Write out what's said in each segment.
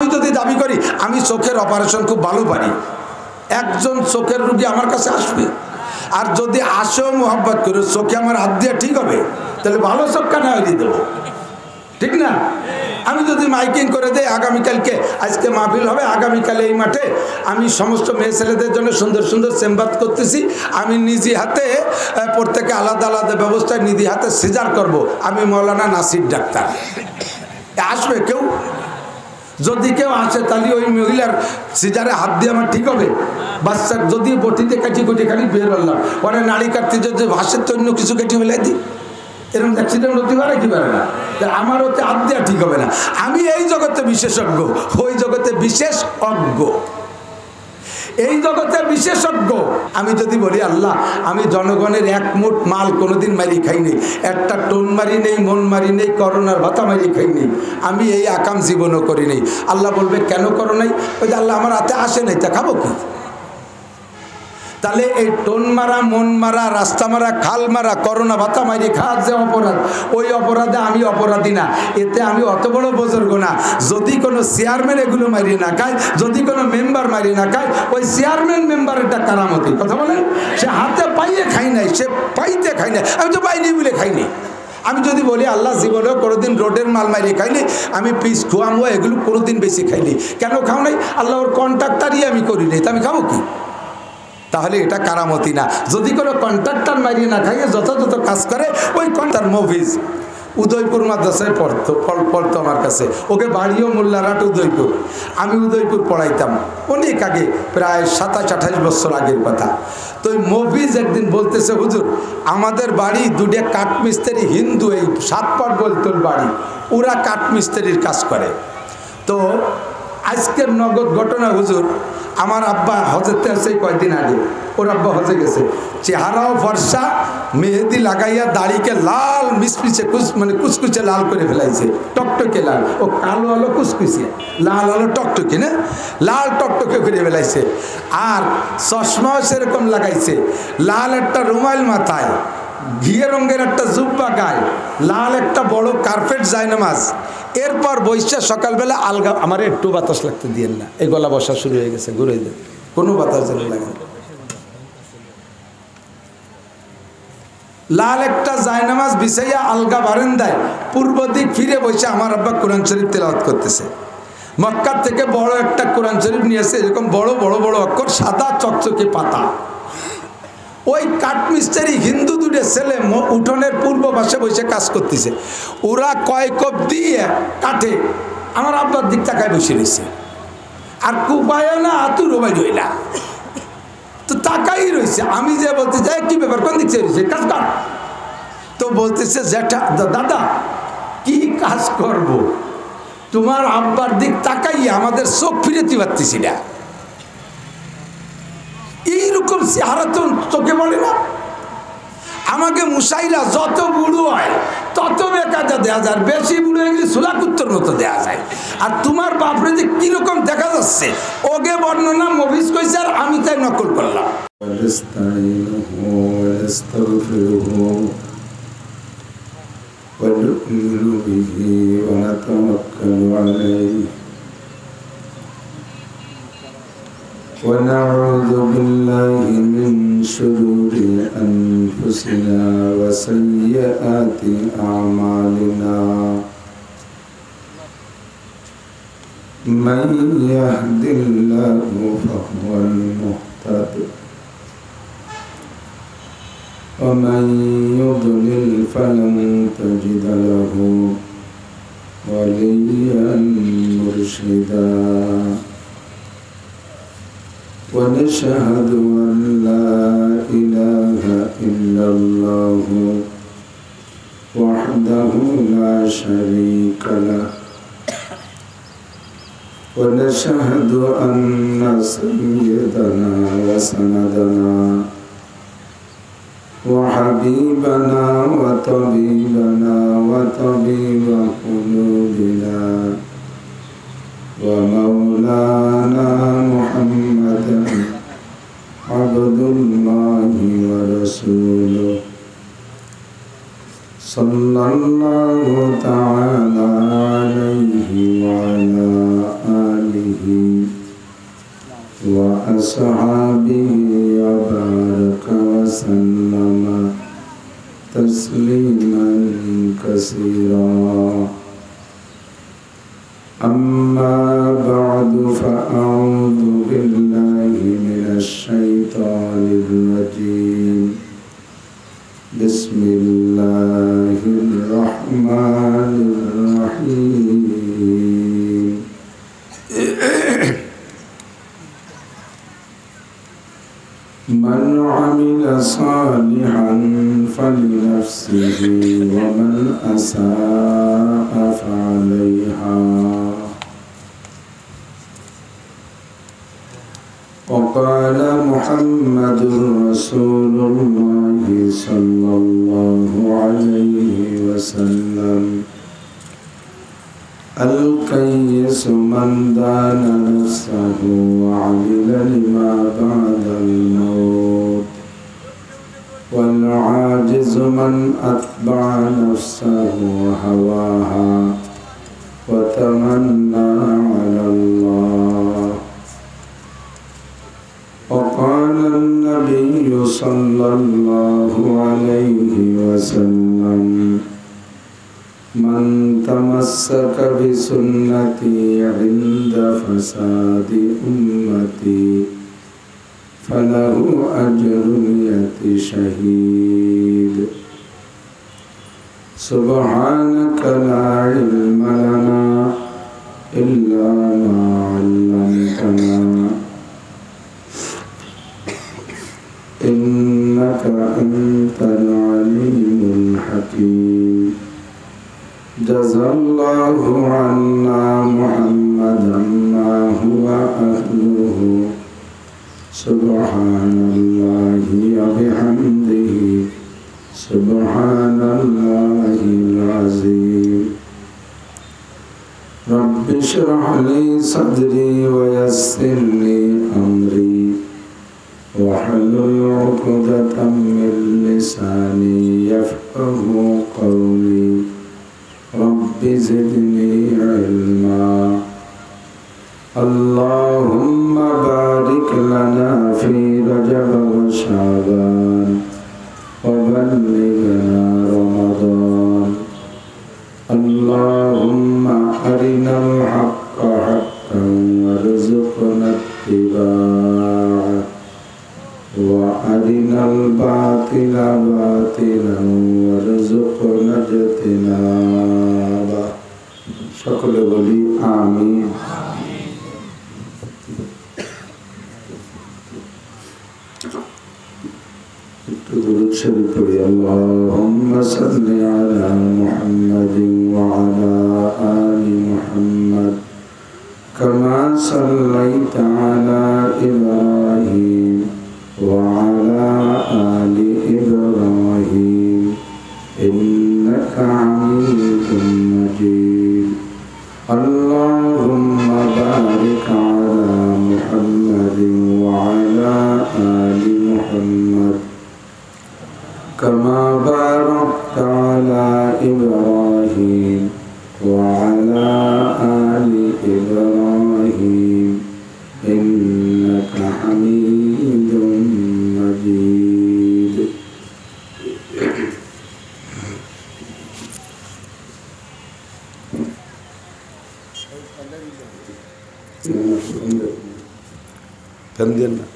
আমি যদি দাবি করি আমি চোখের অপারেশন খুব ভালো পারি, একজন চোখের রোগী আমার কাছে আসবে, আর যদি আসেও মোহাব্বত করে চোখে আমার হাত দিয়ে ঠিক হবে, তাহলে ভালো চোখ কেন হয়ে দেবো? ঠিক না? আমি যদি মাইকিং করে দেই আগামীকালকে আজকে মাহফিল হবে, আগামীকালে এই মাঠে আমি সমস্ত মেয়ে ছেলেদের জন্য সুন্দর সুন্দর চেম্বার করতেছি, আমি নিজে হাতে প্রত্যেকে আলাদা আলাদা ব্যবস্থায় নিজে হাতে সিজার করব, আমি মৌলানা নাসির ডাক্তার। আসবে কেউ? যদি কেউ আসে তাহলে ওই মহিলার সিজারে হাত দিয়ে আমার ঠিক হবে? বাচ্চার যদি বটিতে কাটি কুটি খালি বের হলাম, পরে নাড়ি কাটতে যদি ভাষের তো অন্য কিছু কেটে ফেলে দিই, এরকম অ্যাক্সিডেন্ট হতে পারে কি পারে না? আমার ওতে হাত দেওয়া ঠিক হবে না। আমি এই জগতে বিশেষজ্ঞ, ওই জগতে বিশেষ অজ্ঞ, এই জগতে বিশেষজ্ঞ। আমি যদি বলি আল্লাহ আমি জনগণের এক মুঠ মাল কোনোদিন মারি খাই নেই, একটা টোন মারি নেই, মন মারি নেই, করোনার ভাতা মারি খাই নেই, আমি এই আকাম জীবনও করি নেই। আল্লাহ বলবে কেন করো নাই? ওই যে আল্লাহ আমার হাতে আসে নাই, তা খাবো কি? তাহলে এই টোন মারা, মন মারা, রাস্তা মারা, খাল মারা, করোনা ভাতা মারি খাওয়ার যে অপরাধ, ওই অপরাধে আমি অপরাধী না, এতে আমি অত বড় বুজুর্গ না। যদি কোনো চেয়ারম্যান এগুলো মারি না খায়, যদি কোনো মেম্বার মারি না খায়, ওই চেয়ারম্যান মেম্বারেরটা কারামতি। কথা বলেন? সে হাতে পাইয়ে খাই নাই, সে পাইতে খাই নাই, আমি তো পাইনি বলে খাইনি। আমি যদি বলি আল্লাহ জীবনেও কোনোদিন রোডের মাল মারিয়ে খাইনি, আমি পিস খোয়ামো এগুলো কোনোদিন বেশি খাইনি, কেন খাও নাই? আল্লাহ ওর কন্ট্রাক্টারই আমি করি নাই, তা আমি খাবো কি? তাহলে এটা কারামতি না। যদি কোনো কন্ট্রাক্টর মারিয়ে না খাইয়ে যথাযথ কাজ করে, ওই কন্ট্রাক্টর মফিজ উদয়পুর মাদ্রাসায় পড়তো আমার কাছে, ওকে বাড়িও মোল্লারহাট উদয়পুর, আমি উদয়পুর পড়াইতাম অনেক আগে, প্রায় 27-28 বছর আগের কথা। তো ওই মফিজ একদিন বলতেছে হুজুর আমাদের বাড়ি দুটো কাঠমিস্ত্রি হিন্দু, এই 7 পাট বলতোর বাড়ি, ওরা কাঠমিস্ত্রির কাজ করে। তো আজকের নগদ ঘটনা হুজুর, আমার আব্বা হজেতে আছে কয়েকদিন আগে, ওর আব্বা হজে গেছে, চেহারাও ফর্সা, মেহেদি লাগাইয়া দাড়িকে লাল মিসমিসে মানে কুচকুচে লাল করে ফেলাইছে, টকটকে লাল, ও কালো আলো কুচকুচে, লাল আলো টকটকে না, লাল টকটকে করে ফেলাইছে, আর চশমাও সেরকম লাগাইছে, লাল একটা রুমাল মাথায়, ঘিয়ে রঙের একটা জুব্বা গায়ে, লাল একটা বড় কার্পেট জায়নামাজ। এরপর বৈশা সকালবেলা আলগা, আমার একটু বাতাস লাগতে দিয়েন না, এই গলা বসা শুরু হয়ে গেছে, ঘুরে দেন, কোনো বাতাস যেন লাগে না। লাল একটা জায়নামাজ বিছাইয়া আলগা বারান্দায় পূর্ব দিক ফিরে বসে আমার আব্বা কোরআন শরীফ তেলাওয়াত করতেছে। মক্কা থেকে বড় একটা কোরআন শরীফ নিয়ে এসে, এরকম বড় বড় বড় অক্ষর, সাদা চকচকে পাতা। ওই কাঠমিস্ত্রি হিন্দু দুটো ছেলে উঠোনের পূর্ব পাশে বসে কাজ করতেছে, ওরা কয় কোপ দিয়ে কাঠে আমার আব্বার দিক তাকায় বসে রয়েছে, আর কুপায় না আতুরও বাইর হইলা, তো তাকাই রয়েছে। আমি যে বলতে যাই কি ব্যাপার, কোন দিক থেকে রয়েছে, কাজ কর। তো বলতেছে যেটা দাদা কি কাজ করব, তোমার আব্বার দিক তাকাই আমাদের চোখ ফিরেতে পারতেছি না। এইরকম চেহারা তো চোখে বলে না। আমাকে মুসাইরা যত বুড়ো হয় তত বেকাজা দেওয়া যায়, বেশি বুড়ো হয়ে গেলে সুলাকুত্তর মতো দেওয়া যায়। আর তোমার বাপরে যে কিরকম দেখা যাচ্ছে, ওকে বর্ণনা মফিজ কইছে, আর আমি তাই নকল করলাম। ونعوذ بالله من شرور أنفسنا وسيئات أعمالنا من يهد الله فهو المهتد ومن يضلل فلن تجد له وليا مرشدا ونشهد أن لا إله إلا الله وحده لا شريك له ونشهد أن سيدنا وسندنا وحبيبنا وطبيبنا وطبيب قلوبنا ومولانا محمدا عبد الله ورسوله صلى الله تعالى عليه وعلى آله وصحبه وبارك وسلم تسليما كثيرا أما بعد فأعوذ بالله من الشيطان الرجيم بسم الله الرحمن الرحيم من عمل صالحا فلنفسه ومن أساء فعليها وقال محمد رسول الله صلى الله عليه وسلم الكيس من دان نفسه وعمل لما بعد الموت والعاجز من أتبع نفسه هواها وتمنى على الله وقال النبي صلى الله عليه وسلم من تمسك بسنتي عند فساد أمتي فله أجر مئة شهيد سبحانك لا علم لنا إلا ما علمتنا إنك أنت العليم الحكيم جزى الله عنا محمدا ما هو أهله سبحان الله وبحمده سبحان الله العظيم رب اشرح لي صدري ويسر لي أمري واحلل عقدة من لساني يفقه قولي رب زدني علما اللهم بارك لنا في رجب وشعبان وبلغنا رمضان اللهم أرنا الحق حقا وارزقنا اتباعه وأرنا الباطل باطلا وارزقنا اجتنابه সকলে বলি আমিন একটু দরুদ শরীফ পড়ি আল্লাহুম্মা সাল্লি আলা মুহাম্মাদিন ওয়া আলা আলি মুহাম্মাদ কামা সাল্লাইতা আলা ইব্রাহিম وعلى آل إبراهيم إنك حميد مجيد اللهم بارك على محمد وعلى آل محمد كما باركت على إبراهيم وعلى آل إبراهيم إنك حميد مجيد ফ্যান দিয়েন না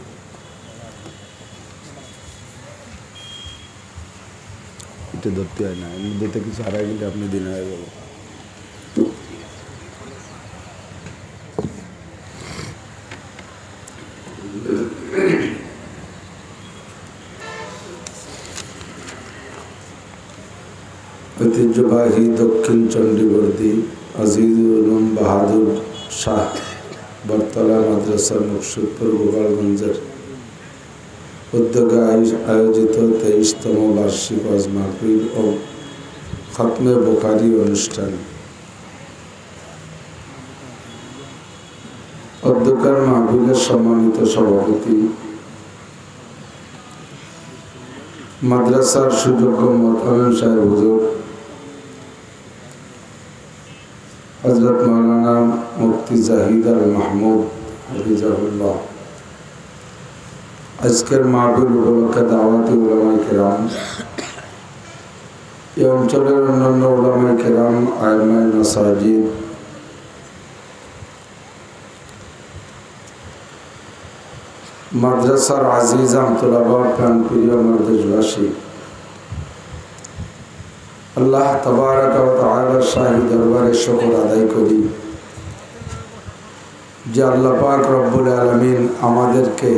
এটা ধরতে হয় না এর মধ্যে কিছু হারাই গেলে আপনি দিন হয়ে গেল ঐতিহ্যবাহী দক্ষিণ চণ্ডীবর্দী আজিজুল উলুম বাহাদুর শাহ বরতলা মাদ্রাসা মুকসুদপুর গোপালগঞ্জের উদ্যোগে আয়োজিত 23তম বার্ষিক ওয়াজ মাহফিল ও খতমে বুখারী অনুষ্ঠান। অধ্যক্ষের মাহফিলের সম্মানিত সভাপতি, মাদ্রাসার সুযোগ্য মোহতামিম সাহেব হুজুর হযরত মাওলানা মুফতি জাহিদ আল মাহমুদ হাফিজাহুল্লাহ, আজকের মাহফিল উপলক্ষে দাওয়াতি উলামায়ে কেরাম, এই অঞ্চলের অন্যান্য উলামায়ে কেরাম, আইমায়ে মাসাজিদ, মাদ্রাসার আজিজ আমতুলাবা, প্রাণপ্রিয় আমার দেশবাসী, আল্লাহ তাবারাক ওয়া তাআলার শাহী দরবারে শুকর আদায় করি যে আল্লাহ পাক রব্বুল আলামিন আমাদেরকে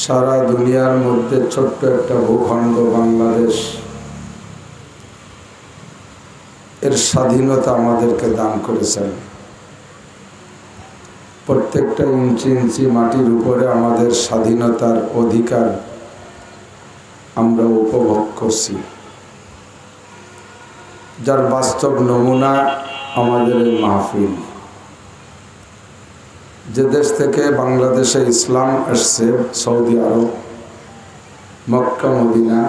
সারা দুনিয়ার মধ্যে ছোট্ট একটা ভূখণ্ড বাংলাদেশ এর স্বাধীনতা আমাদেরকে দান করেছেন। প্রত্যেকটা ইঞ্চি ইঞ্চি মাটির উপরে আমাদের স্বাধীনতার অধিকার আমরা উপভোগ করছি, যার বাস্তব নমুনা আমাদের এই মাহফিল। যে দেশ থেকে বাংলাদেশে ইসলাম আসছে, সৌদি আরব, মক্কা মদিনা,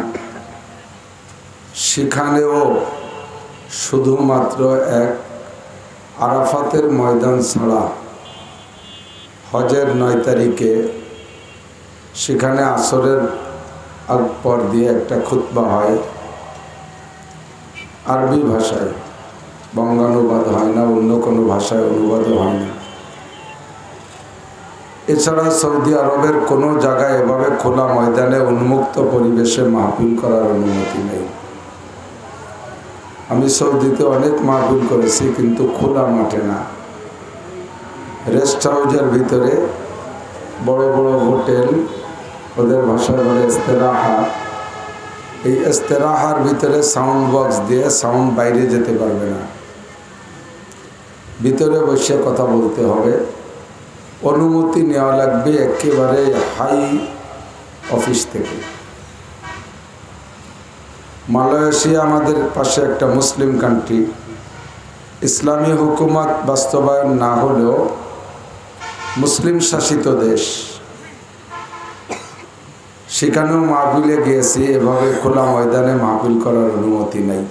সেখানেও শুধুমাত্র এক আরাফাতের ময়দান ছাড়া হজের 9 তারিখে সেখানে আসরের আগ পর দিয়ে একটা খুতবা হয় আরবি ভাষায়, বঙ্গানুবাদ হয় না, অন্য কোনো ভাষায় অনুবাদও হয় না। এছাড়া সৌদি আরবের কোনো জায়গায় এভাবে খোলা ময়দানে উন্মুক্ত পরিবেশে মাহফিল করার অনুমতি নেই। আমি সৌদিতে অনেক মাহফিল করেছি, কিন্তু খোলা মাঠে না, রেস্ট হাউসের ভিতরে, বড় বড় হোটেল, ওদের ভাষায় বলে ইস্তেরাহা, এই ইস্তেরাহার ভিতরে সাউন্ড বক্স দিয়ে সাউন্ড বাইরে যেতে পারবে না, ভিতরে বসে কথা বলতে হবে, অনুমতি নেওয়া লাগবে একেবারে হাই অফিস থেকে। মালয়েশিয়া আমাদের পাশে একটা মুসলিম কান্ট্রি, ইসলামী হুকুমত বাস্তবায়ন না হলেও মুসলিম শাসিত দেশ, সেখানেও মাহফিলে গিয়েছি, এভাবে খোলা ময়দানে মাহফিল করার অনুমতি নেই।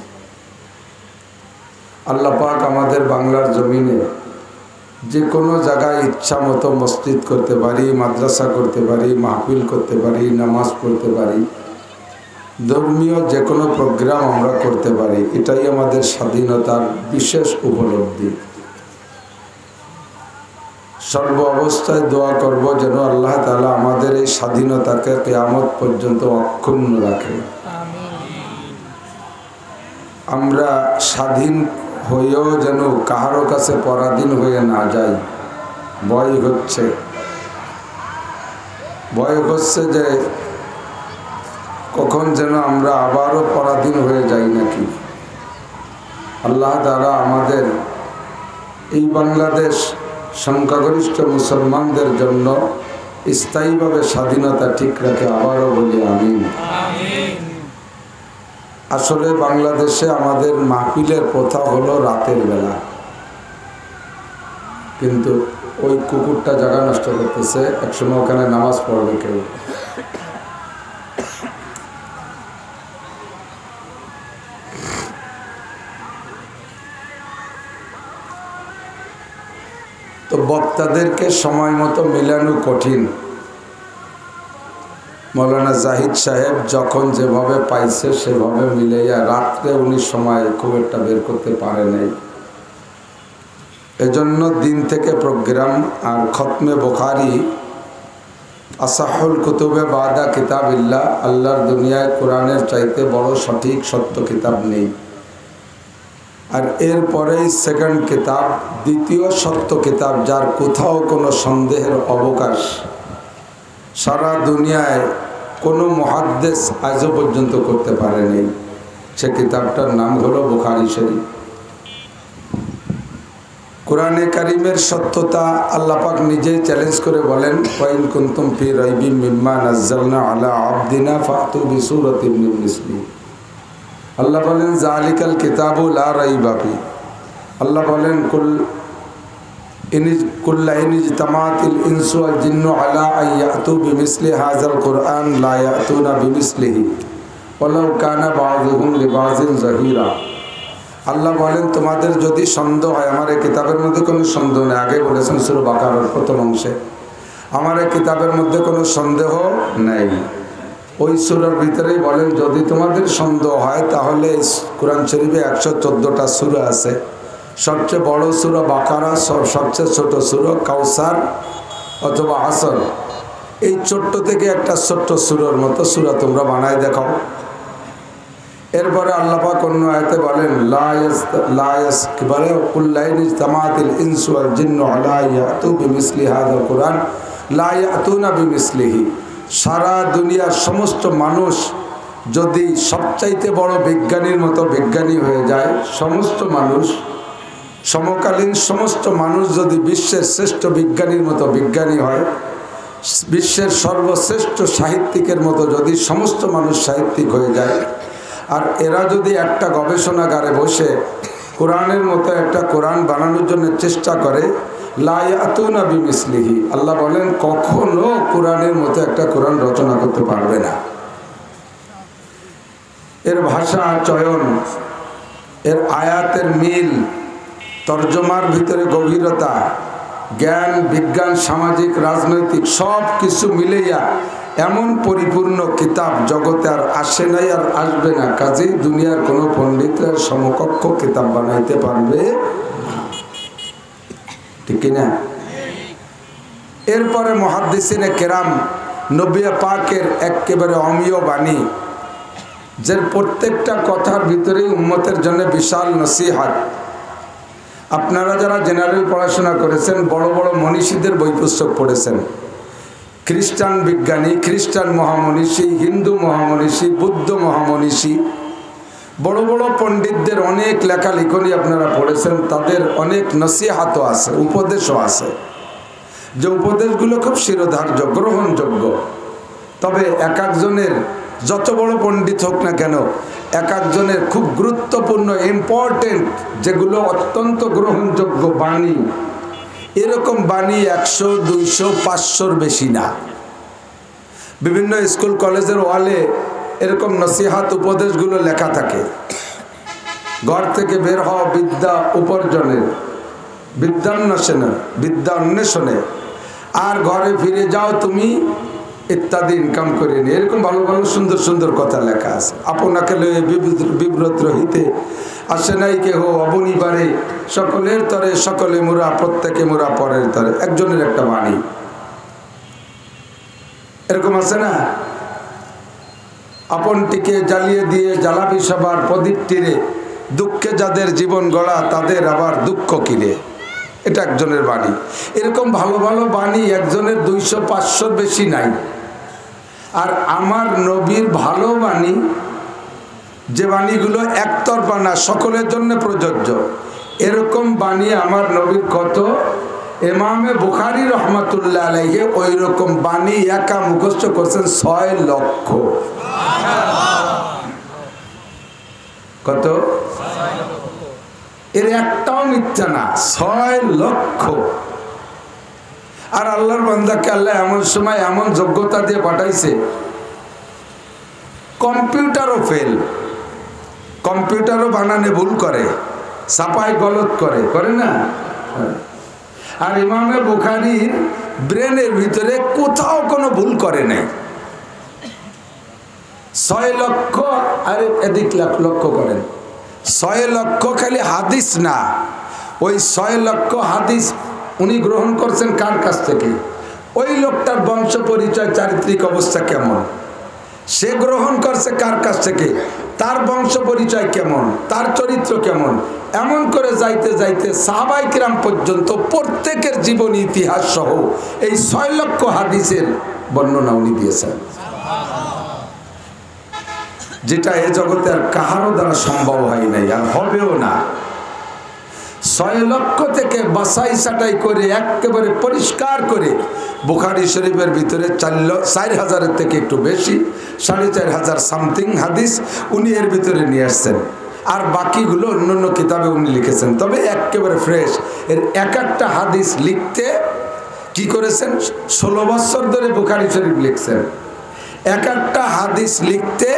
আল্লাহ পাক আমাদের বাংলার জমিনে যে কোনো জায়গায় ইচ্ছা মতো মসজিদ করতে পারি, মাদ্রাসা করতে পারি, মাহফিল করতে পারি, নামাজ পড়তে পারি, ধর্মীয় যে কোনো প্রোগ্রাম আমরা করতে পারি। এটাই আমাদের স্বাধীনতার বিশেষ উপলব্ধি। সর্ব অবস্থায় দোয়া করব যেন আল্লাহ তাআলা আমাদের এই স্বাধীনতাকে কিয়ামত পর্যন্ত অক্ষুণ্ণ রাখে। আমরা স্বাধীন হয়েও যেন কাহারো কাছে পরাধীন হয়ে না যাই। ভয় হচ্ছে যে কখন যেন আমরা আবারও পরাধীন হয়ে যাই নাকি। আল্লাহ তাআলা আমাদের এই বাংলাদেশ সংখ্যাগরিষ্ঠ মুসলমানদের জন্য স্থায়ীভাবে স্বাধীনতা ঠিক রাখে, আবারও বলি আমিন। আসলে বাংলাদেশে আমাদের মাহফিলের প্রথা হলো রাতের বেলা, কিন্তু ওই কুকুরটা জায়গা নষ্ট করতেছে, একসময় ওখানে নামাজ পড়বে কেউ। তো বক্তাদেরকে সময় মতো মিলানো কঠিন। মৌলানা জাহিদ সাহেব যখন যেভাবে পাইছে সেভাবে মিলাইয়া রাত্রে উনি সময় খুব একটা বের করতে পারে নাই। এজন্য দিন থেকে প্রোগ্রাম আর খতমে বুখারী আসাহুল কুতুবে বাদা কিতাবিল্লাহ, আল্লাহর দুনিয়ায় কোরআনের চাইতে বড় সঠিক সত্য কিতাব নেই। আর এরপরেই সেকেন্ড কিতাব, দ্বিতীয় সত্য কিতাব, যার কোথাও কোনো সন্দেহের অবকাশ সারা দুনিয়ায় কোনো মুহাদ্দিস আজও পর্যন্ত করতে পারেনি। সে কিতাবটার নাম হলো বুখারী শরীফ। কোরআনে কারিমের সত্যতা আল্লাহ পাক নিজেই চ্যালেঞ্জ করে বলেন, ওয়াইন কুনতুম ফি রাইবিম মিম্মা নাযালনা আলা আবদিনা ফাতু বিসূরাতিন মিন মিসলিহি। আল্লাহ বলেন জালিকাল কিতাবু লা রাইবা ফি। আল্লাহ বলেন কুল্লা ইনজতামাতিল ইনসু ওয়াল জিন্নু আলা আন ইয়াতু বিমিসলি হাযাল কুরআন লা ইয়াতুনা বিমিসলিহি ওয়ালাউ কানা বাযুহুম লিবাযিন যাহিরা। আল্লাহ বলেন তোমাদের যদি সন্দেহ হয়, আমার এই কিতাবের মধ্যে কোনো সন্দেহ নেই, আগে বলেছেন সূরা বাকারার প্রথম অংশে, আমার এই কিতাবের মধ্যে কোনো সন্দেহ নেই। ওই সূরার ভিতরেই বলেন যদি তোমাদের সন্দেহ হয় তাহলে কোরআন শরীফে 114টা সূরা আছে। সবচেয়ে বড় সূরা বাকারা, সবচেয়ে ছোট সূরা কাউসার অথবা আসর। এই ছোট্ট থেকে একটা ছোট্ট সূরার মতো সূরা তোমরা বানায় দেখাও। এরপরে আল্লাহ পাক অন্য আয়াতে বলেন সারা দুনিয়ার সমস্ত মানুষ যদি সবচাইতে বড় বিজ্ঞানীর মতো বিজ্ঞানী হয়ে যায়, সমস্ত মানুষ সমকালীন সমস্ত মানুষ যদি বিশ্বের শ্রেষ্ঠ বিজ্ঞানীর মতো বিজ্ঞানী হয়, বিশ্বের সর্বশ্রেষ্ঠ সাহিত্যিকের মতো যদি সমস্ত মানুষ সাহিত্যিক হয়ে যায়, আর এরা যদি একটা গবেষণাগারে বসে কোরআনের মতো একটা কোরআন বানানোর জন্য চেষ্টা করে, লা ইয়াতুনা বিমিসলিহি, আল্লাহ বলেন কখনো কোরআনের মতো একটা কোরআন রচনা করতে পারবে না। এর ভাষা চয়ন, এর আয়াতের মিল, তর্জমার ভিতরে গভীরতা, জ্ঞান বিজ্ঞান সামাজিক রাজনৈতিক সব কিছু মিলেইয়া এমন পরিপূর্ণ কিতাব জগতে আর আসে নাই, আর আসবে না। কাজেই দুনিয়ার কোনো পণ্ডিতের সমকক্ষ কিতাব বানাইতে পারবে ঠিক না? এরপরে মুহাদ্দিসিনে কেরাম নবী পাকের একেবারে অমীয় বাণী, যে প্রত্যেকটা কথার ভিতরেই উম্মতের জন্য বিশাল নসিহত। আপনারা যারা জেনারেল পড়াশোনা করেছেন, বড় বড় মনীষীদের বই পুস্তক পড়েছেন, খ্রিস্টান বিজ্ঞানী, খ্রিস্টান মহামনীষী, হিন্দু মহামনীষী, বুদ্ধ মহামনীষী, বড় বড় পণ্ডিতদের অনেক লেখালেখনি আপনারা পড়েছেন। তাদের অনেক নসিহতও আছে, উপদেশও আছে, যে উপদেশগুলো খুব শিরোধার্য, গ্রহণযোগ্য। তবে এক একজনের, যত বড় পণ্ডিত হোক না কেন, এক একজনের খুব গুরুত্বপূর্ণ ইম্পর্টেন্ট যেগুলো অত্যন্ত গ্রহণযোগ্য বাণী, এরকম বাণী 100, 200, 500-র বেশি না। বিভিন্ন স্কুল কলেজের ওয়ালে এরকম নসিহাত উপদেশগুলো লেখা থাকে। ঘর থেকে বের হওয়া বিদ্যা উপার্জনের, বিদ্যা অন্বেষণে, আর ঘরে ফিরে যাও তুমি ইত্যাদি ইনকাম করে নিয়ে, এরকম ভালো ভালো সুন্দর সুন্দর কথা লেখা আছে। আপনাকে লয়ে বিব্রত রহিতে আসে নাই কেহ অবনিবারে, সকলের তরে সকলে মোরা, প্রত্যেকে মোরা পরের তরে। একজনের একটা বাণী এরকম আছে না, আপনটিকে জ্বালিয়ে দিয়ে জ্বালাবি সবার প্রদীপ তীরে, দুঃখে যাদের জীবন গড়া তাদের আবার দুঃখ কিরে। এটা একজনের বাণী। এরকম ভালো ভালো বাণী একজনের 200-500-র বেশি নাই। আর আমার নবীর ভালো বাণী, যে বাণীগুলো একতরফা না, সকলের জন্য প্রযোজ্য, এরকম বাণী আমার নবীর কত? ইমামে বুখারী রহমাতুল্লাহ আলাইহি ওই রকম বাণী একা মুখস্থ করছেন 6 লক্ষ। কত? এর একটাও মিথ্যা না, 6 লক্ষ। আর আল্লাহর বান্দাকে আল্লাহ এমন সময় এমন যোগ্যতা দিয়ে পাঠাইছে, কম্পিউটারও ফেল, কম্পিউটারও বানানে ভুল করে, ছাপায় গলত করে না? আর ইমামে বুখারীর ব্রেনের ভিতরে কোথাও কোনো ভুল করে নাই। 6 লক্ষ, আরে এদিক লক্ষ করেন, 6 লক্ষ খালি হাদিস না, ওই 6 লক্ষ হাদিস উনি গ্রহণ করছেন কার কাছ থেকে? ওই লোকটার বংশ পরিচয়, চারিত্রিক অবস্থা কেমন, সে গ্রহণ করছে কার কাছ থেকে, তার বংশ পরিচয় কেমন, তার চরিত্র কেমন, এমন করে যাইতে যাইতে সাহাবায়ে কিরাম পর্যন্ত প্রত্যেকের জীবন ইতিহাস সহ এই 6 লক্ষ হাদিসের বর্ণনা উনি দিয়েছেন, যেটা এ জগতে আর কাহারও দ্বারা সম্ভব হয় নাই, আর হবেও না। 6 লক্ষ থেকে বাছাই ছাঁটাই করে একেবারে পরিষ্কার করে বুখারী শরীফের ভিতরে 4,000-এর থেকে একটু বেশি, 4,500 সামথিং হাদিস উনি এর ভিতরে নিয়ে আসছেন। আর বাকিগুলো অন্য কিতাবে উনি লিখেছেন, তবে একেবারে ফ্রেশ। এর এক একটা হাদিস লিখতে কি করেছেন? 16 বছর ধরে বুখারী শরীফ লিখছেন। এক একটা হাদিস লিখতে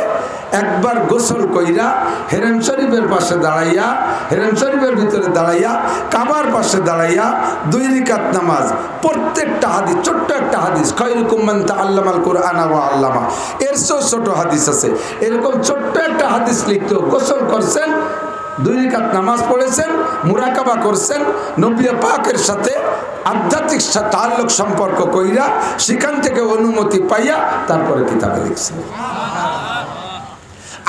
একবার গোসল কইরা হেরেম শরীফের পাশে দাঁড়াইয়া, হেরেম শরীফের ভিতরে দাঁড়াইয়া, কাবার পাশে দাঁড়াইয়া 2 রাকাত নামাজ, প্রত্যেকটা হাদিস, ছোট্ট একটা হাদিস, খায়রুকুম মান তাআল্লামাল কুরআনা ওয়া আল্লামা, এর ছোট হাদিস আছে, এরকম ছোট্ট একটা হাদিস লিখতে গোসল করছেন, 2 রাকাত নামাজ পড়েছেন, মুরাকাবা করছেন, নবী পাকের সাথে আধ্যাত্মিক তাল্লুক সম্পর্ক কইরা সেখান থেকে অনুমতি পাইয়া তারপরে কিতাবে লিখছেন।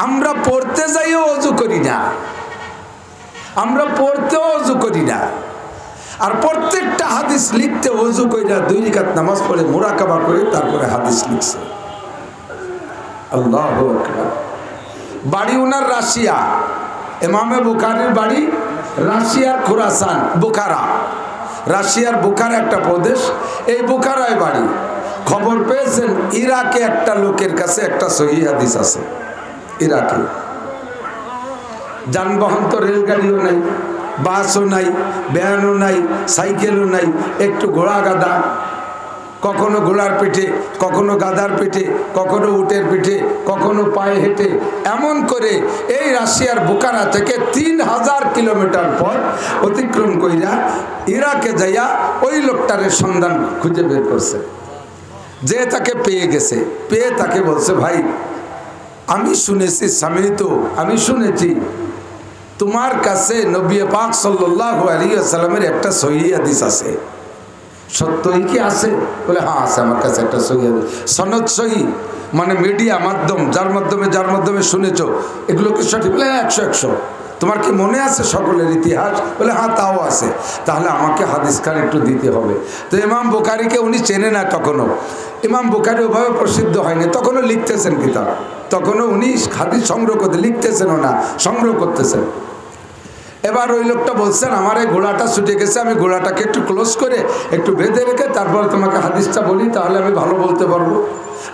আমরা পড়তে যাইও ওযু করি না, আমরা পড়তেও ওযু করি না, আর প্রত্যেকটা হাদিস লিখতে ওযু কইরা 2 রাকাত নামাজ পড়ে মুরাকাবা করে তারপরে হাদিস লিখছে। আল্লাহু আকবার। বাড়ি ওনার রাশিয়া, ইমামে বুখারীর বাড়ি রাশিয়ার খুরাসান, বুখারা, রাশিয়ার বুখারা একটা প্রদেশ, এই বুখারায় বাড়ি। খবর পেয়েছেন ইরাকে একটা লোকের কাছে একটা সহিহ হাদিস আছে। ইরাকে যানবাহন তো রেলগাড়িও নাই, বাসও নাই, ভ্যানও নাই, সাইকেলও নাই, একটু ঘোড়া গাদা, কখনো ঘোড়ার পিঠে, কখনো গাদার পিঠে, কখনো উটের পিঠে, কখনো পায়ে হেঁটে, এমন করে এই রাশিয়ার বুখারা থেকে 3000 কিলোমিটার পথ অতিক্রম কইরা ইরাকে যাইয়া ওই লোকটারের সন্ধান খুঁজে বের করছে। যে তাকে পেয়ে গেছে, পেয়ে তাকে বলছে, ভাই আমি শুনেছি, আমি শুনেছি তোমার কাছে নবী পাক সাল্লাল্লাহু আলাইহি ওয়াসাল্লামের একটা সহিহ হাদিস আছে, সত্যই কি আছে? বলে হ্যাঁ আছে, আমার কাছে একটা সহিহ হাদিস, সনদ সহি, মানে মিডিয়া মাধ্যম, যার মাধ্যমে শুনেছো, এগুলো কি সঠিক? বলে 100 তোমার কি মনে আছে সকলের ইতিহাস? বলে হ্যাঁ তাও আছে। তাহলে আমাকে হাদিস খান একটু দিতে হবে। তো ইমাম বুখারীকে উনি চেনে না তখনও, ইমাম বুখারী ওভাবে প্রসিদ্ধ হয়নি, তখনও লিখতেছেন কিতাব, তখনও উনি হাদিস সংগ্রহ করতে, লিখতেছেনও না, সংগ্রহ করতেছেন। এবার ওই লোকটা বলছেন, আমার এই ঘোড়াটা ছুটে গেছে, আমি ঘোড়াটাকে একটু ক্লোজ করে একটু বেঁধে রেখে তারপর তোমাকে হাদিসটা বলি, তাহলে আমি ভালো বলতে পারবো।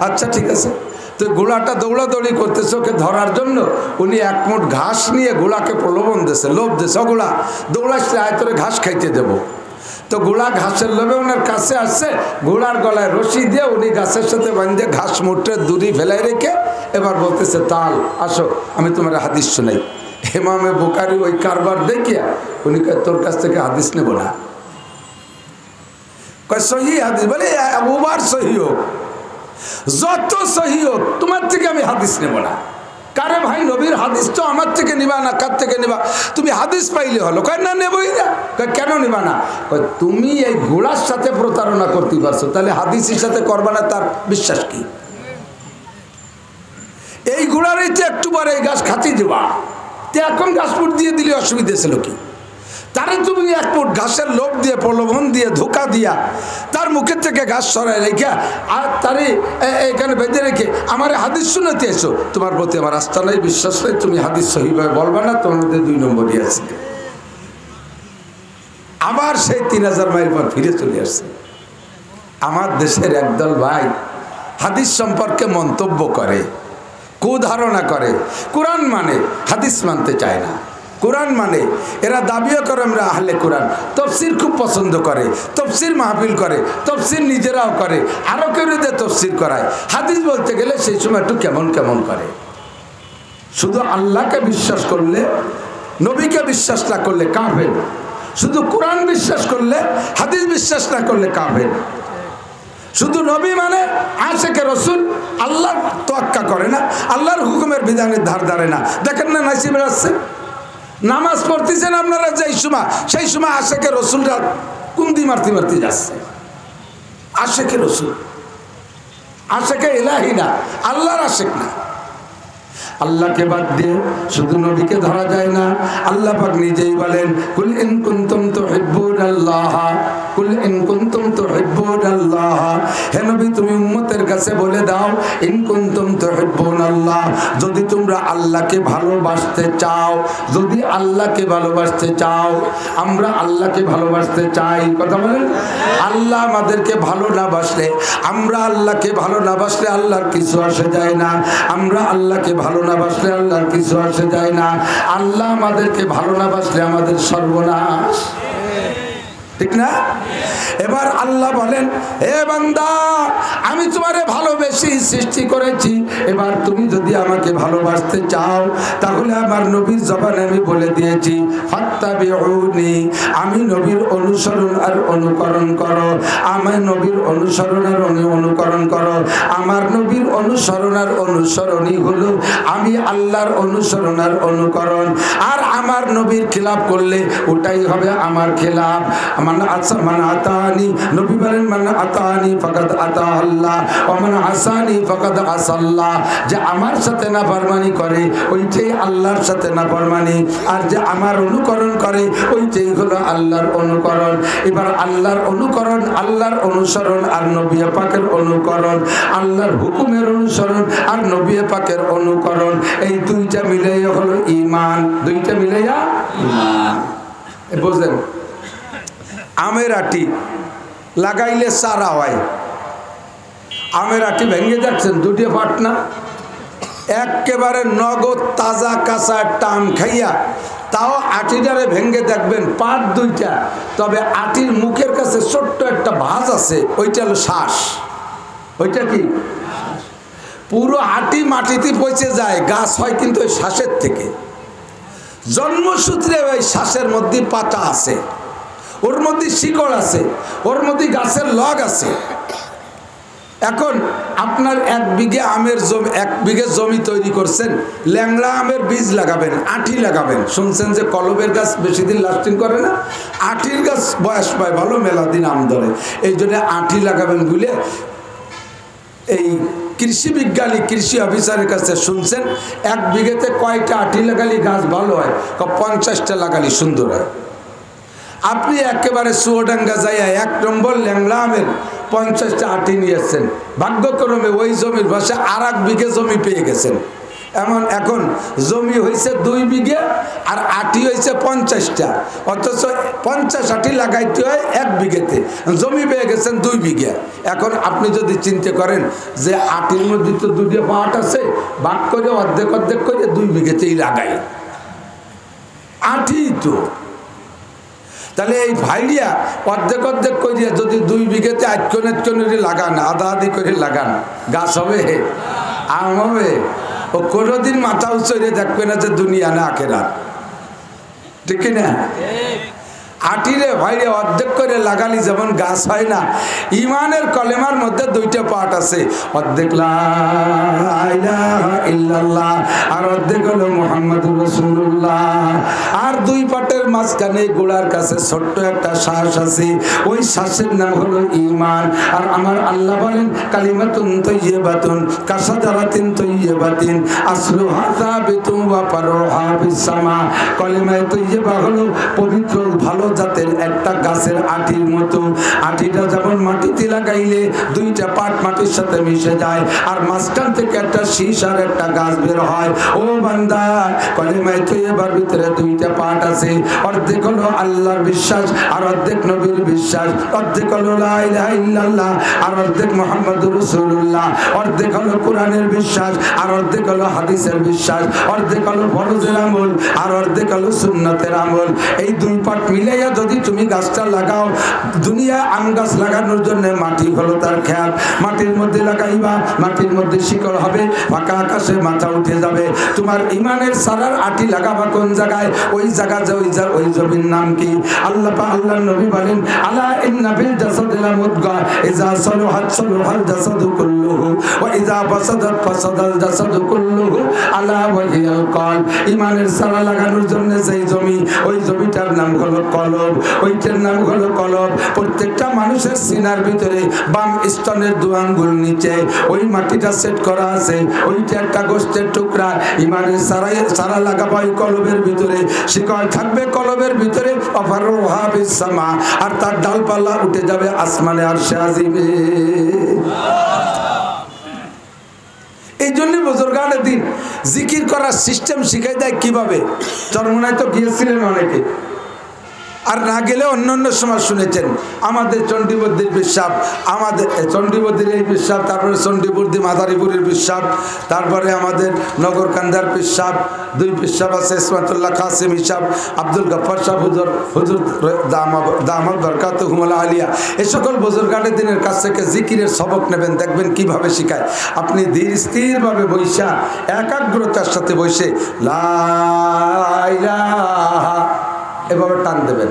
আচ্ছা ঠিক আছে। তো ঘোড়াটা দৌড়াদৌড়ি করতেছে, ওকে ধরার জন্য উনি 1 মুঠ ঘাস নিয়ে ঘোড়াকে প্রলোভন দিয়েছে, লোভ দিয়েছে, ঘোড়া দৌড়াচ্ছে, আয় তোরে ঘাস খাইতে দেবো। তো ঘোড়া ঘাসের লোভে ওনার কাছে আসছে, ঘোড়ার গলায় রশি দিয়ে উনি গাছের সাথে বাঁধে ঘাস মুঠে দূরে ফেলাই রেখে এবার বলতেছে, তাল আসো আমি তোমার হাদিস শোনাই। ইমামে বুখারী ওই কারবার দেখিয়া উনি তোর কাছ থেকে হাদিস নেব না, কয় সহিহ হাদিস। বলে ওবার সহিহ হোক, যত সহিহ হোক, তোমার থেকে আমি হাদিস নেব না। কারে ভাই, নবীর হাদিস তো আমার থেকে নিবা না, কার থেকে নিবা? তুমি হাদিস পাইলে হলো। কয় না, নেবই না। কেন নিবা না? কয় তুমি এই ঘোড়ার সাথে প্রতারণা করতে পারছো, তাহলে হাদিসের সাথে করবা না, তার বিশ্বাস কি? এই ঘোড়ার একটু পরে এই গাছ খাতি দিবা, তে এখন ঘাস মুঠ দিয়ে দিলে অসুবিধা ছিল কি? তারে তুমি 1 মুঠ ঘাসের লোভ দিয়ে, প্রলোভন দিয়ে, ধোকা দিয়া তার মুখের থেকে ঘাস সরায় রেখে আর তারে এখানে বেঁধে রেখে আমার হাদিস শুনাতে এসো, তোমার প্রতি আমার আস্থা নাই, বিশ্বাস নাই, তুমি হাদিস সহিভাবে বলবা না, তোমার মধ্যে 2 নম্বরই আছে। আবার সেই 3000 মাইল পর ফিরে চলে আসছে। আমার দেশের একদল ভাই হাদিস সম্পর্কে মন্তব্য করে, কুধারণা করে, কোরআন মানে হাদিস মানতে চায় না। কোরআন মানে এরা দাবিও করে আমরা আহলে কোরআন, তফসির খুব পছন্দ করে, তফসির মাহফিল করে, তফসির নিজেরাও করে, আরও কেউ দিয়ে তফসির করায়। হাদিস বলতে গেলে সেই সময় একটু কেমন কেমন করে। শুধু আল্লাহকে বিশ্বাস করলে, নবীকে বিশ্বাস না করলে কাফের। শুধু কোরআন বিশ্বাস করলে, হাদিস বিশ্বাস না করলে কাফের। শুধু নবী মানে আশেকে রসুল, আল্লাহর তোয়াক্কা করে না, আল্লাহর হুকুমের বিধানের ধার ধারে না। দেখেন না নাইসি বেড়াচ্ছে, নামাজ পড়তেছেন আপনারা যেই সময়, সেই সময় আশেকে রসুলরা কুন্দি মারতে যাচ্ছে। আশেকে রসুল, আশেকে ইলাহি না, আল্লাহর আশেক না। আল্লাহকে বাদ দিয়ে শুধু নবীকে ধরা যায় না। আল্লাহ পাক নিজেই বলেন, কুল ইন কুনতুম তুহিব্বুনাল্লাহ, কুল ইন কুনতুম তুহিব্বুনাল্লাহ, হে নবী তুমি উম্মতের কাছে বলে দাও, ইন কুনতুম তুহিব্বুনাল্লাহ, যদি তোমরা আল্লাহকে ভালোবাসতে চাও, যদি আল্লাহকে ভালোবাসতে চাও। আমরা আল্লাহকে ভালোবাসতে চাই, কথা বলেন। আল্লাহ আমাদেরকে ভালো না বাসলে, আমরা আল্লাহকে ভালো না বাসলে আল্লাহর কিছু আসে যায় না। আমরা আল্লাহকে ভালো না বাসলে আল্লাহর কিছু আসে যায় না। আল্লাহ আমাদেরকে ভালো না বাসলে আমাদের সর্বনাশ। ঠিক না? এবার আল্লাহ বলেন, হে বান্দা, আমি তোমারে ভালোবেসে সৃষ্টি করেছি, এবার তুমি যদি আমাকে ভালোবাসতে চাও তাহলে আমার নবীর জবানে আমি বলে দিয়েছি, ফাত্তাবিউনি, আমি নবীর অনুসরণ আর অনুকরণ করো। আমার নবীর অনুসরণ আর অনুকরণ করো। আমার নবীর অনুসরণ আর অনুসরণই হলো আমি আল্লাহর অনুসরণ আর অনুকরণ। আর আমার নবীর খিলাফ করলে ওটাই হবে আমার খিলাফ। মান আতানি, নবী বলেন, মান আতানি ফাকাদ আতা আল্লাহ ওয়া মান আসানি ফাকাদ আসাল্লাহ। যে আমার সাথে নাফরমানি করে ওইটাই আল্লাহর সাথে নাফরমানি, আর যে আমার অনুকরণ করে ওইটাই হলো আল্লাহর অনুকরণ। এবার আল্লাহর অনুকরণ, আল্লাহর অনুসরণ আর নবী পাকের অনুকরণ, আল্লাহর হুকুমের অনুসরণ আর নবী পাকের অনুকরণ, এই দুইটা মিলেই হলো ঈমান। দুইটা মিলেইয়া ঈমান। বুঝলেন? আমের আটি লাগাইলে চারা হয়। আমের আটি ভেঙে যাচ্ছেন, দুটি পাট না, একেবারে নগদ তাজা কাঁচা একটা আম খাইয়া তাও আটিটারে ভেঙে দেখবেন পাট দুইটা, তবে আটির মুখের কাছে ছোট্ট একটা ভাঁজ আছে, ওইটা হলো শ্বাস। ওইটা কি? পুরো আটি মাটিতে পচে যায়, গাছ হয় কিন্তু ওই শ্বাসের থেকে। জন্মসূত্রে ওই শ্বাসের মধ্যে পাতা আছে, ওর মধ্যে শিকড় আছে, ওর মধ্যে গাছের লগ আছে। এখন আপনার 1 বিঘে আমের জমি, 1 বিঘে জমি তৈরি করছেন, ল্যাংড়া আমের বীজ লাগাবেন, আটি লাগাবেন। শুনছেন যে কলমের গাছ বেশি দিন লাস্টিং করে না, আটির গাছ বয়স পায় ভালো, মেলা দিন আম ধরে। এই জন্য আটি লাগাবেন বলে এই কৃষি বিজ্ঞানী, কৃষি অফিসারের কাছে শুনছেন 1 বিঘেতে কয়টা আটি লাগালি গাছ ভালো হয়? 50টা লাগালি সুন্দর হয়। আপনি একেবারে চুয়াডাঙ্গা যাইয়া 1 নম্বর ল্যাংড়া আমের 50টা আটি নিয়েছেন, ভাগ্যক্রমে ওই জমির পাশে আর 1 বিঘে জমি পেয়ে গেছেন। এখন জমি হয়েছে 2 বিঘে আর আটি হয়েছে 50টা, অথচ 50 আটি লাগাইতে হয় 1 বিঘেতে, জমি পেয়ে গেছেন 2 বিঘে। এখন আপনি যদি চিন্তা করেন যে আটির মধ্যে তো 2টা পাট আছে, ভাগ করে অর্ধেক অর্ধেক করে 2 বিঘেতেই লাগাই, আটি তো। তাহলে এই ভাইরিয়া অর্ধেক অর্ধেক করিয়া যদি 2 বিঘেতে আটকনে লাগান, আধা আধি করে লাগান, গাছ হবে, আম হবে। ও কোনোদিন মাথা উঁচড়ে দেখবে না যে দুনিয়া না আখেরাত, ঠিক না? আটিরে ভাইরে অর্ধেক করে লাগালি যেমন গাছ হয় না, ইমানের কলেমার মধ্যে 2টা পাট আছে, অর্ধেক লা ইলাহা ইল্লাল্লাহ আর অর্ধেক হলো মুহাম্মাদুর রাসূলুল্লাহ। আর 2 পাটের মাঝখানে গোড়ার কাছে ছোট্ট একটা শ্বাস আছে, ওই শ্বাসের নাম হলো ঈমান। আর আমার আল্লাহ বলেন, কালিমাতুন তাইয়্যিবাতুন কাশাজারাতিন তাইয়্যিবাতিন আসলুহা সাবিতুন ওয়া ফারুহা ফিস সামা। কলিমায়ে তাইয়্যিবা হলো পবিত্র ভালো জাতের একটা গাছের আটির মতো। আটিটা যেমন মাটিতে লাগাইলে 2টা পাট মাটির সাথে মিশে যায়, আর মাঝখান থেকে একটা শীষ আর একটা গাছ বের হয়। ও বান্দা, কলিমায়ে তাইয়্যিবার ভিতরে 2টা পাট আছে, অর্ধেক হলো আল্লাহর বিশ্বাস আর অর্ধেক নবীর বিশ্বাস, অর্ধেক হলো লা ইলাহা ইল্লাল্লাহ আর অর্ধেক মুহাম্মাদুর রাসূলুল্লাহ, অর্ধেক হলো কোরআনের বিশ্বাস আর অর্ধেক হলো হাদিসের বিশ্বাস, অর্ধেক হলো ফরজের আমল আর অর্ধেক হলো সুন্নতের আমল। এই 2 পাট মিলে যদি তুমি গাছটা লাগাও, দুনিয়া আম গাছ লাগানোর জন্য মাটি হলো তার খেয়াল, মাটির মধ্যে লাগাইবা, মাটির মধ্যে শিকড় হবে, ফাঁকা আকাশে মাথা উঠে যাবে। তোমার ইমানের সারার আটি লাগাবা কোন জায়গায়? ওই জায়গা যে ওই জমির নাম কি? আল্লাহর নবী বলেন, আলা ইন্না ফিল জাসাদি লামুদগা ইযা সালাহাত সালাহাল জাসাদু কুল্লুহু ওয়া ইযা ফাসাদাত ফাসাদাল জাসাদু কুল্লুহু আলা ওয়া হিয়াল কলব। ইমানের সারা লাগানোর জন্য যেই জমি, ওই জমিটার নাম হলো কলব, ওইটার নাম হলো কলব। প্রত্যেকটা মানুষের সিনার ভিতরে বাম স্তনের 2 আঙ্গুল নিচে ওই মাটিটা সেট করা আছে, ওইটা একটা গোশতের টুকরা। ইমানের সারা লাগাবো ওই কলবের ভিতরে, শিকড় থাকবে কলবের ভিতরে, অফারুহা ফিস সামা, আর তার ডালপালা উঠে যাবে আসমানে আরশে আজিমে। এই জন্য বুজুর্গানের দিন জিকির করার সিস্টেম শিখাই দেয় কিভাবে। চরমনায় তো গিয়েছিলেন অনেকে, আর না গেলে অন্য অন্য সময় শুনেছেন আমাদের চণ্ডীবদ্দির বিশ্বাস, আমাদের চণ্ডীবদ্দির এই বিশ্বাস, তারপরে চণ্ডীবদ্দি মাদারীপুরের বিশ্বাস, তারপরে আমাদের নগরকান্দার বিশ্বাস, 2 বিশ্বাস আছে, ইসমাতুল্লাহ কাসিম হিসাব, আব্দুল গফ্ফার সাহেব হুজুর, হুজুর দামাত বরকাতুহুমুল আলিয়া, এই সকল বুজুর্গানের দিনের কাছ থেকে জিকিরের সবক নেবেন, দেখবেন কিভাবে শিখায়। আপনি ধীর স্থিরভাবে বৈশা একাগ্রতার সাথে বসে লা ইলাহা এভাবে টান দেবেন,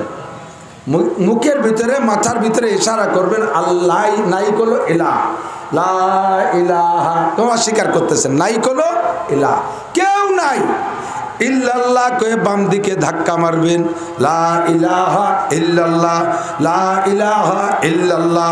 মুখের ভিতরে মাথার ভিতরে ইশারা করবেন আল্লাহ নাই কোনো ইলাহ, লা ইলাহা, তোমরা স্বীকার করতেছেন নাই কোনো ইলাহ, কেউ নাই, ইল্লাল্লাহ কয়ে বাম দিকে ধাক্কা মারবেন, লা ইলাহা ইল্লাল্লাহ, লা ইলাহা ইল্লাল্লাহ,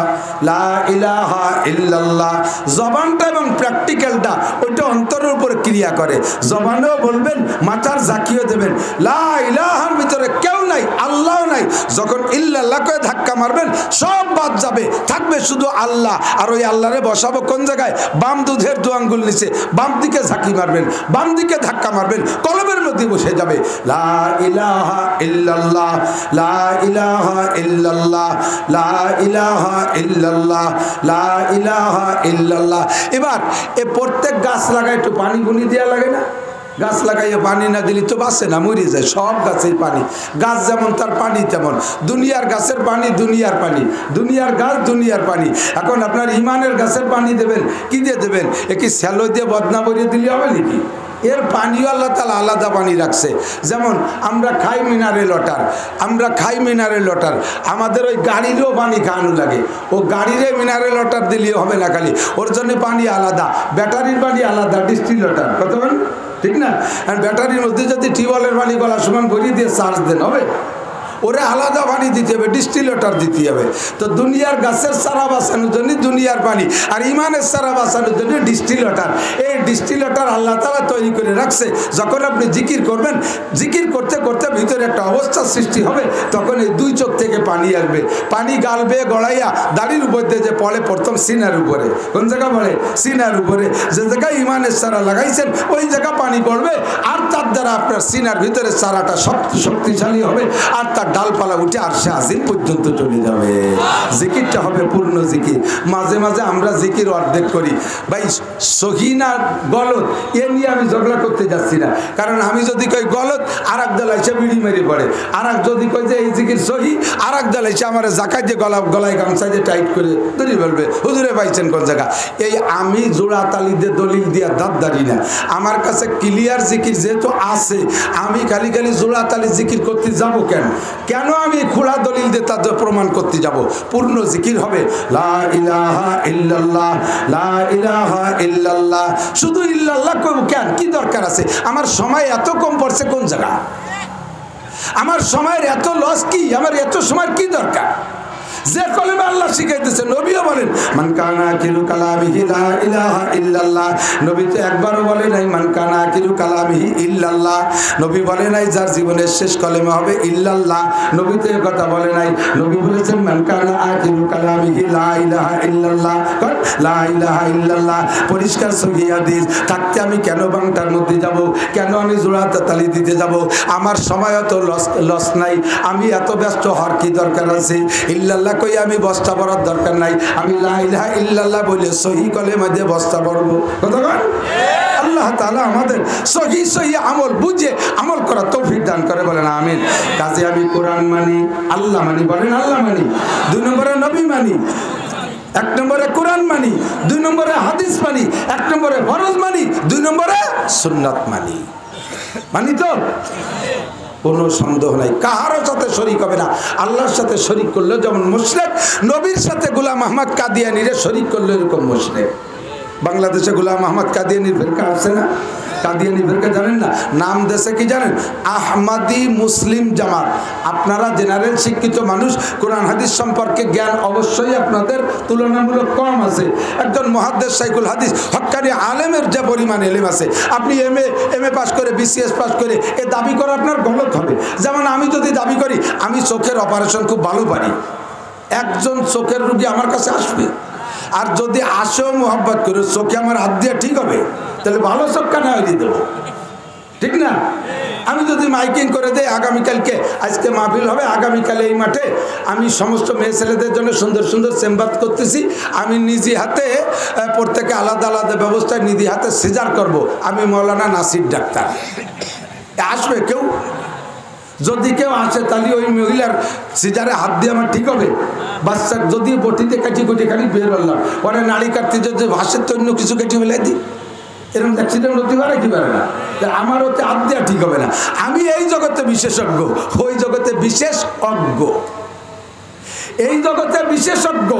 লা ইলাহা ইল্লাল্লাহ। জবানটা এবং প্র্যাকটিক্যালটা ওইটা অন্তরের উপরে ক্রিয়া করে, জবানেও বলবেন, মাথার জাকিও দেবেন, লা ইলাহার ভিতরে কেউ নাই, আল্লাহ নাই। যখন ইল্লাল্লাহ কয়ে ধাক্কা মারবেন সব বাদ যাবে, থাকবে শুধু আল্লাহ। আর ওই আল্লাহরে বসাবো কোন জায়গায়? বাম দুধের 2 আঙ্গুল নিচে, বাম দিকে ঝাঁকি মারবেন, বাম দিকে ধাক্কা মারবেন, কলমের মধ্যে বসে যাবে লা ইলাহা ইল্লাল্লাহ, লা ইলাহা ইল্লাল্লাহ, লা ইলাহা ইল্লাল্লাহ, লা ইলাহা ইল্লাল্লাহ। এবার এ প্রত্যেক গাছ লাগায় একটু পানি গুনি দেওয়া লাগে না? গাছ লাগাইয়ে পানি না দিলে তো বাঁচে না, মরে যায়। সব গাছেই পানি, গাছ যেমন তার পানি তেমন, দুনিয়ার গাছের পানি দুনিয়ার পানি, দুনিয়ার গাছ দুনিয়ার পানি। এখন আপনার ইমানের গাছের পানি দেবেন, কি দিয়ে দেবেন? এ কি স্যালো দিয়ে বদনা ভরিয়ে দিলে হবে নাকি? এর পানিও আল্লাহ তাআলা আলাদা পানি রাখছে। যেমন আমরা খাই মিনারেল ওয়াটার, আমরা খাই মিনারেল ওয়াটার, আমাদের ওই গাড়িরও পানি খাওয়ানো লাগে, ও গাড়িরে মিনারেল ওয়াটার দিলেও হবে না, খালি ওর জন্য পানি আলাদা, ব্যাটারির পানি আলাদা, ডিস্টিল ওয়াটার, কত বলেন ঠিক না? আর ব্যাটারির মধ্যে যদি টিউবওয়েলের পানি গলা সমান ভরিয়ে দিয়ে চার্জ দেন হবে? ওরে আলাদা পানি দিতে হবে, ডিস্টিল ওয়াটার দিতে হবে। তো দুনিয়ার গাছের চারা বাঁচানোর জন্য দুনিয়ার পানি, আর ইমানের চারা বাঁচানোর জন্য ডিস্টিল ওয়াটার। এই ডিস্টিল ওয়াটার আল্লাহ তাআলা তৈরি করে রাখছে। যখন আপনি জিকির করবেন, জিকির করতে করতে ভিতরে একটা অবস্থার সৃষ্টি হবে, তখন এই 2 চোখ থেকে পানি আসবে, পানি গালবে গড়াইয়া দাড়ির উপর দিয়ে যে পড়ে প্রথম সিনার উপরে, কোন জায়গা পড়ে? সিনার উপরে। যে জায়গায় ইমানের চারা লাগাইছেন ওই জায়গা পানি পড়বে, আর তার দ্বারা আপনার সিনার ভিতরে চারাটা শক্তিশালী হবে, আর তার ডালপালা উঠে আরশে আজিম পর্যন্ত চলে যাবে। জিকিরটা হবে পূর্ণ জিকির। মাঝে মাঝে আমরা জিকির অর্ধেক করি। ভাই সহি না গলত এ নিয়ে আমি ঝগড়া করতে যাচ্ছি না, কারণ আমি যদি কই গলত আর এক দল এসে বিড়ি মেরে পড়ে, আর এক যদি কই যে এই জিকির সহি আর এক দল এসে আমার জাকাত দিয়ে গলায় গামছা দিয়ে টাইট করে ধরে বলবে হুজুরে পাইছেন কোন জায়গা। এই আমি জোড়া তালি দিয়ে দলিল দিয়া দাঁত দাঁড়ি না, আমার কাছে ক্লিয়ার জিকির যেহেতু আছে, আমি খালি খালি জোড়া তালি জিকির করতে যাব কেন? কেন আমি খোলা দলিল দিয়ে তাদের প্রমাণ করতে যাব? পূর্ণ জিকির হবে লা ইলাহা ইল্লাল্লাহ, লা ইলাহা ইল্লাল্লাহ। শুধু ইল্লাল্লাহ কইব কেন? কি দরকার আছে? আমার সময় এত কম পড়ছে কোন জায়গা? আমার সময়ের এত লস কি? আমার এত সময় কি দরকার? যে কলেমা আল্লাহ শিখাইতেছে, নবীও বলেন মান কানা আখিরু কালামিহি লা ইলাহা ইল্লাল্লাহ। নবী তো একবারও বলে নাই মান কানা আখিরু কালামিহি ইল্লাল্লাহ। নবী বলে নাই যার জীবনের শেষ কলেমা হবে ইল্লাল্লাহ। নবী তো এই কথা বলে নাই। নবী বলেছেন মান কানা আখিরু কালামিহি লা ইলাহা ইল্লাল্লাহ, লা ইলাহা ইল্লাল্লাহ। পরিষ্কার সহিহ হাদিস। থাকতে আমি কেন বাংটার মধ্যে যাব? কেন আমি জোড়া তালি দিতে যাব? আমার সময় তো লস নাই, আমি এত ব্যস্ত হওয়ার কি দরকার আছে? ইল্লাল্লাহ কই আমি বস্তা ভরার দরকার নাই, আমি লা ইলাহা ইল্লাল্লাহ বলে সহি কলেমা দিয়ে বস্তা ভরবো। কতক্ষণ? আল্লাহ তাআলা আমাদের সহি সহি আমল বুঝে আমল করার তৌফিক দান করে, বলেন আমিন। কাজে আমি কোরআন মানি, আল্লাহ মানি, বলেন আল্লাহ মানি। 2 নম্বরে নবী মানি, 1 নম্বরে কোরআন মানি, 2 নম্বরে হাদিস মানি, 1 নম্বরে ফরজ মানি, 2 নম্বরে সুন্নাত মানি। মানি তো? কোনো সন্দেহ নাই, কাহারও সাথে শরীক হবে না। আল্লাহর সাথে শরীক করলে যেমন মুশরিক, নবীর সাথে গোলাম আহমদ কাদিয়ানিরে শরীক করলে এরকম মুশরিক। বাংলাদেশে গোলাম আহমদ কাদিয়ানির ফিরকা আছে না? কাদিয়ানি ফিরকা জানেন না? নাম দেশে কি জানেন? আহমদি মুসলিম জামাত। আপনারা জেনারেল শিক্ষিত মানুষ, কোরআন হাদিস সম্পর্কে জ্ঞান অবশ্যই আপনাদের তুলনামূলক কম আছে। একজন মুহাদ্দিস শাইখুল হাদিস হক্কানি আলেমের যে পরিমাণ ইলম আছে, আপনি এমএ পাস করে বিসিএস পাস করে এ দাবি করা আপনার গলত হবে। যেমন আমি যদি দাবি করি আমি চোখের অপারেশন খুব ভালো পারি, একজন চোখের রোগী আমার কাছে আসবে, আর যদি আসেও মোহাব্বত করে চোখে আমার হাত দিয়ে ঠিক হবে, তাহলে ভালো চোখ কেন হয়ে দেবো? ঠিক না? আমি যদি মাইকিং করে দেই আগামীকালকে, আজকে মাহফিল হবে, আগামীকালে এই মাঠে আমি সমস্ত মেয়ে ছেলেদের জন্য সুন্দর সুন্দর চেম্বার করতেছি, আমি নিজে হাতে প্রত্যেকে আলাদা আলাদা ব্যবস্থায় নিজে হাতে সিজার করব, আমি মৌলানা নাসির ডাক্তার। আসবে কেউ? যদি কেউ আসে তাহলে ওই মহিলার সিজারে হাত দিয়ে আমার ঠিক হবে? বাচ্চার যদি বটিতে কাটি কুটি খালি বের হলাম, পরে নাড়ি কাটতে যদি ভাষের তো অন্য কিছু কেটে ফেলে দিই, এরকম অ্যাক্সিডেন্ট হতে পারে কি পারে না? আমার ওতে হাত দেওয়া ঠিক হবে না। আমি এই জগতে বিশেষজ্ঞ, ওই জগতে বিশেষ অজ্ঞ। এই জগতে বিশেষজ্ঞ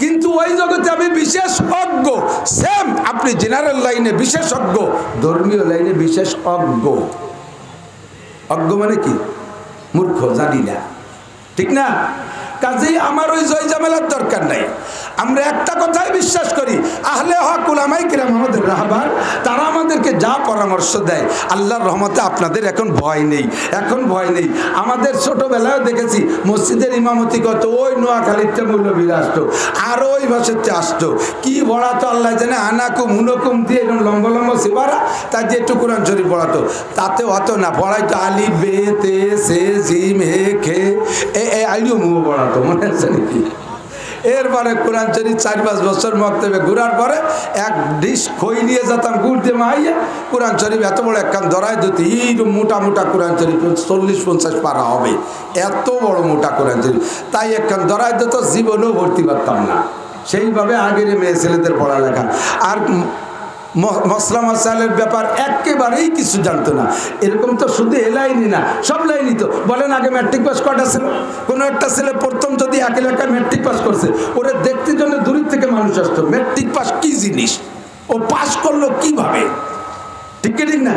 কিন্তু ওই জগতে আমি বিশেষ অজ্ঞ। সেম আপনি জেনারেল লাইনে বিশেষজ্ঞ, ধর্মীয় লাইনে বিশেষ অজ্ঞ। অজ্ঞ মানে কি? মূর্খ, জানি না, ঠিক না? কাজেই আমার ওই জয় জামেলার দরকার নাই। আমরা একটা কথাই বিশ্বাস করি, আহলে হক উলামায়ে কিরাম আমাদের রাহবার, তারা আমাদেরকে যা পরামর্শ দেয়, আল্লাহর রহমতে আপনাদের এখন ভয় নেই, এখন ভয় নেই। আমাদের ছোটবেলায় দেখেছি মসজিদের ইমামতি কত, ওই নোয়াখালীতে মৌলবীরা আসতো, আর ওই ভাষাতে আসতো, কি পড়াতো আল্লাহ জানে, আনাকুম হুনকুম দিয়ে এরকম লম্বা লম্বা সেবারা, তাই দিয়ে একটু কোরআন শরীফ পড়াতো। তাতে অত না, পড়াইতো আলি বে তে সে জিম হে খে এ আলিও মুহ পড়াতো, মনে আছে নাকি? এরপরে কোরআন শরীফ 4-5 বছর মক্তবে ঘুরার পরে এক ডিশ খই নিয়ে যেতাম, গুড় দিয়ে মাইয়া কোরআন শরীফ এত বড় একখান ধরাই দিত, এইরকম মোটা মোটা কোরআন শরীফ 40-50 পারা হবে, এত বড় মোটা কোরআন শরীফ, তাই একখান ধরাই দিত, জীবনেও ভর্তি পারতাম না। সেইভাবে আগের মেয়ে ছেলেদের পড়ালেখা। আর মশলা মশালের ব্যাপার একেবারেই কিছু জানতো না। এরকম তো শুধু এ লাইনই না, সব লাইনই তো বলেন। আগে ম্যাট্রিক পাস কটা ছিল? কোনো একটা ছেলে প্রথম যদি এক এলাকায় ম্যাট্রিক পাস করছে, ওরা দেখতে জন্য দূরের থেকে মানুষ আসতো, ম্যাট্রিক পাস কি জিনিস, ও পাস করলো কিভাবে, ঠিক ঠিক না?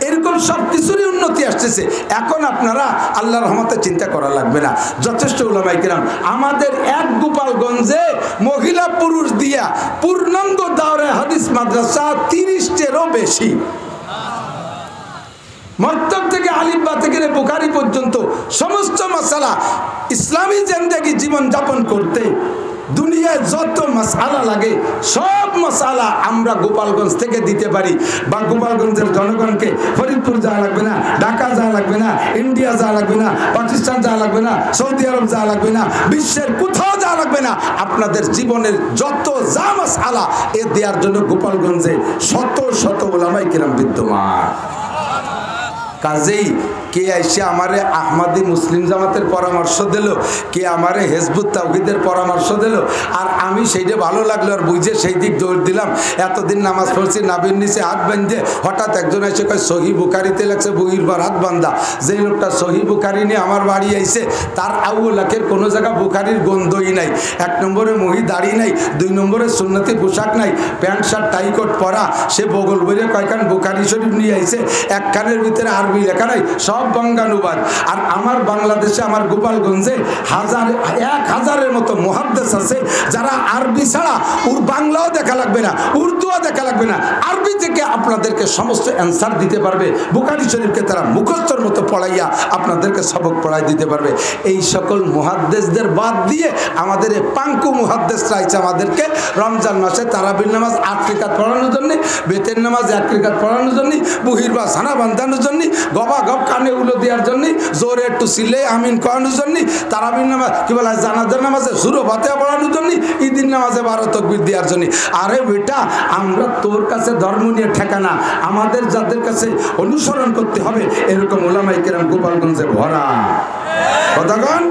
এরকম সব কিছুরই উন্নতি আসতেছে। এখন আপনারা আল্লাহর রহমতে চিন্তা করা লাগবে না, যথেষ্ট উলামায়ে কিরাম। আমাদের এক গোপালগঞ্জে মহিলা পুরুষ দিয়া পূর্ণাঙ্গ দাওরায়ে হাদিস মাদ্রাসা 30টেরও বেশি। মক্তব থেকে আলিফবা থেকে বুখারী পর্যন্ত সমস্ত মাসালা, ইসলামী জিন্দেগি জীবন যাপন করতে দুনিয়ায় যত মাসালা লাগে সব মাসালা আমরা গোপালগঞ্জ থেকে দিতে পারি। বা গোপালগঞ্জের জনগণকে ফরিদপুর যাওয়া লাগবে না, ঢাকা যাওয়া লাগবে না, ইন্ডিয়া যাওয়া লাগবে না, পাকিস্তান যাওয়া লাগবে না, সৌদি আরব যাওয়া লাগবে না, বিশ্বের কোথাও যাওয়া লাগবে না। আপনাদের জীবনের যত যা মাসালা এ দেওয়ার জন্য গোপালগঞ্জে শত শত উলামায়ে কিরাম বিদ্যমান। কাজেই কে আইসে আমারে আহমাদি মুসলিম জামাতের পরামর্শ দিল, কে আমারে হেজবুত তাওহীদের পরামর্শ দিল, আর আমি সেইটা ভালো লাগলো আর বুঝে সেই দিক দৌড় দিলাম। এতদিন নামাজ পড়ছি, নাবির নিচে হাত বাঁধে, হঠাৎ একজন এসে কয় সহি বুখারিতে লাগছে বহির বার হাত বান্ধা। যেই লোকটা সহি বুখারি নিয়ে আমার বাড়ি আইছে, তার আউলাকের কোনো জায়গা বুখারির গন্ধই নাই। 1 নম্বরে মহি দাড়ি নাই, 2 নম্বরে সুন্নতি পোশাক নাই, প্যান্ট শার্ট টাই কোট পরা, সে বগল বইরে কয়খান বুখারি শরীফ নিয়ে আইছে, এক কানের ভিতরে আরবি লেখা নাই, সব বঙ্গানুবাদ। আর আমার বাংলাদেশে, আমার গোপালগঞ্জে 1000-এর মতো মুহাদ্দিস আছে যারা আরবি ছাড়া বাংলাও দেখা লাগবে না, উর্দুও দেখা লাগবে না, আরবি থেকে আপনাদেরকে সমস্ত অ্যান্সার দিতে পারবে। বুখারী শরীফকে তারা মুখস্থর মতো পড়াইয়া আপনাদেরকে সবক পড়াই দিতে পারবে। এই সকল মুহাদ্দিসদের বাদ দিয়ে আমাদের এই পাঙ্কু মুহাদ্দিসরা আছে আমাদেরকে রমজান মাসে তারাবির নামাজ 8 রাকাত পড়ানোর জন্য, বেতের নামাজ 1 রাকাত পড়ানোর জন্য, বুহির বা ছানা বান্ধানোর জন্য, গবা গব কানে উলো দেওয়ার জন্য, জোরে একটু সিলে আমিন করানোর জন্য, তারাবির নামাজ কি বলে জানাজার নামাজে সুরো ফাতিহা পড়ানোর জন্য, ঈদের নামাজে 12 তাকবীর দেওয়ার জন্য। আরে বেটা, আমরা তোর কাছে ধর্ম নিয়ে ঠেকানা, আমাদের যাদের কাছে অনুসরণ করতে হবে এরকম উলামায়ে কিরাম গোপালগঞ্জে ভরা। কথাগণ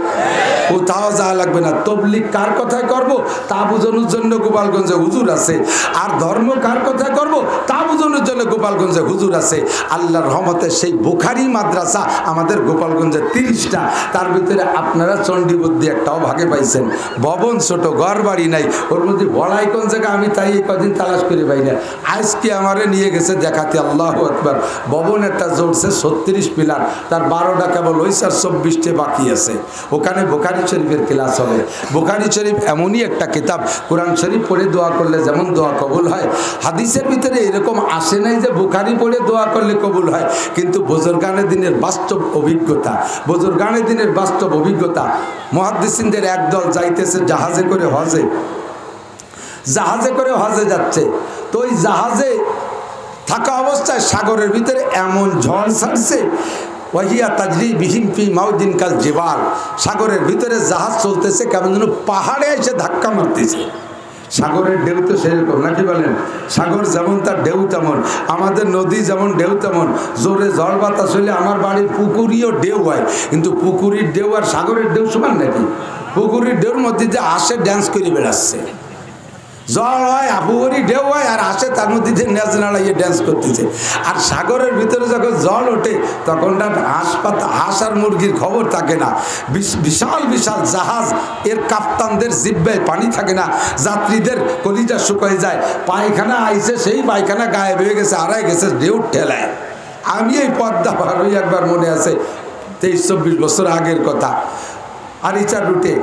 কোথাও যাওয়া লাগবে না। তবলিগ কার কথায় করব তা বোঝানোর জন্য গোপালগঞ্জে হুজুর আছে, আর ধর্ম কার কথায় করব তা বোঝানোর জন্য গোপালগঞ্জে হুজুর আছে। আল্লাহর রহমতে সেই বুখারী মাদ্রাসা আমাদের গোপালগঞ্জে 30টা, তার ভিতরে আপনারা চণ্ডীবুদ্ধি একটাও ভাগে পাইছেন। ভবন ছোট, ঘর বাড়ি নাই, ওর মধ্যে বড়াই কোন জায়গা আমি তাই কদিন তালাশ করে পাই না। আজকে আমারে নিয়ে গেছে দেখাতে, আল্লাহু আকবার। ভবন একটা জোরছে 36 পিলার, তার 12টা কেবল হয়েছে আর 24টে বাকি আছে। ওখানে বুখারী শরীফের ক্লাস হবে। বুখারী শরীফ এমনই একটা কিতাব, কোরআন শরীফ পড়ে দোয়া করলে যেমন দোয়া কবুল হয়, হাদিসের ভিতরে এরকম আসে নাই যে বুখারী পড়ে দোয়া করলে কবুল হয়। কিন্তু বুজুর্গানে দিনের বাস্তব অভিজ্ঞতা, বুজুর্গানে দিনের বাস্তব অভিজ্ঞতা, মুহাদ্দিসিনদের একদল যাইতেছে জাহাজে করে হজে, জাহাজে করে হজে যাচ্ছে। তো ওই জাহাজে থাকা অবস্থায় সাগরের ভিতরে এমন ঝড় ছাড়ছে, ওয়াহিয়া তাজরি বিহিম ফি মাউদিন কাল জিবাল, সাগরের ভিতরে জাহাজ চলতেছে কেমন যেন পাহাড়ে এসে ধাক্কা মারতেছে। সাগরের ঢেউ তো সেরকম নাকি বলেন? সাগর যেমন তার ঢেউ তেমন, আমাদের নদী যেমন ঢেউ তেমন। জোরে ঝড় বাতাস হলে আমার বাড়ির পুকুরিও ঢেউ হয়, কিন্তু পুকুরির ঢেউ আর সাগরের ঢেউ সমান নাকি? পুকুরির ঢেউর মধ্যে যে আসে ড্যান্স করে বেড়াচ্ছে, জল হয় আপুরি ঢেউ হয় আর আসে তার মধ্যে যে নেচ নাড়াইয়ে ড্যান্স করতেছে। আর সাগরের ভিতরে যখন জল ওঠে তখন হাঁস আর মুরগির খবর থাকে না। বিশাল বিশাল জাহাজ, এর কাপ্তানদের জিব্বায় পানি থাকে না, যাত্রীদের কলিজা শুকিয়ে যায়, পায়খানা আইছে সেই পায়খানা গায়েব হয়ে গেছে, আড়াই গেছে ঢেউ ঠেলায়। আমি এই পদ্মা পার হই একবার, মনে আছে 23-24 বছর আগের কথা, আরিচার রুটে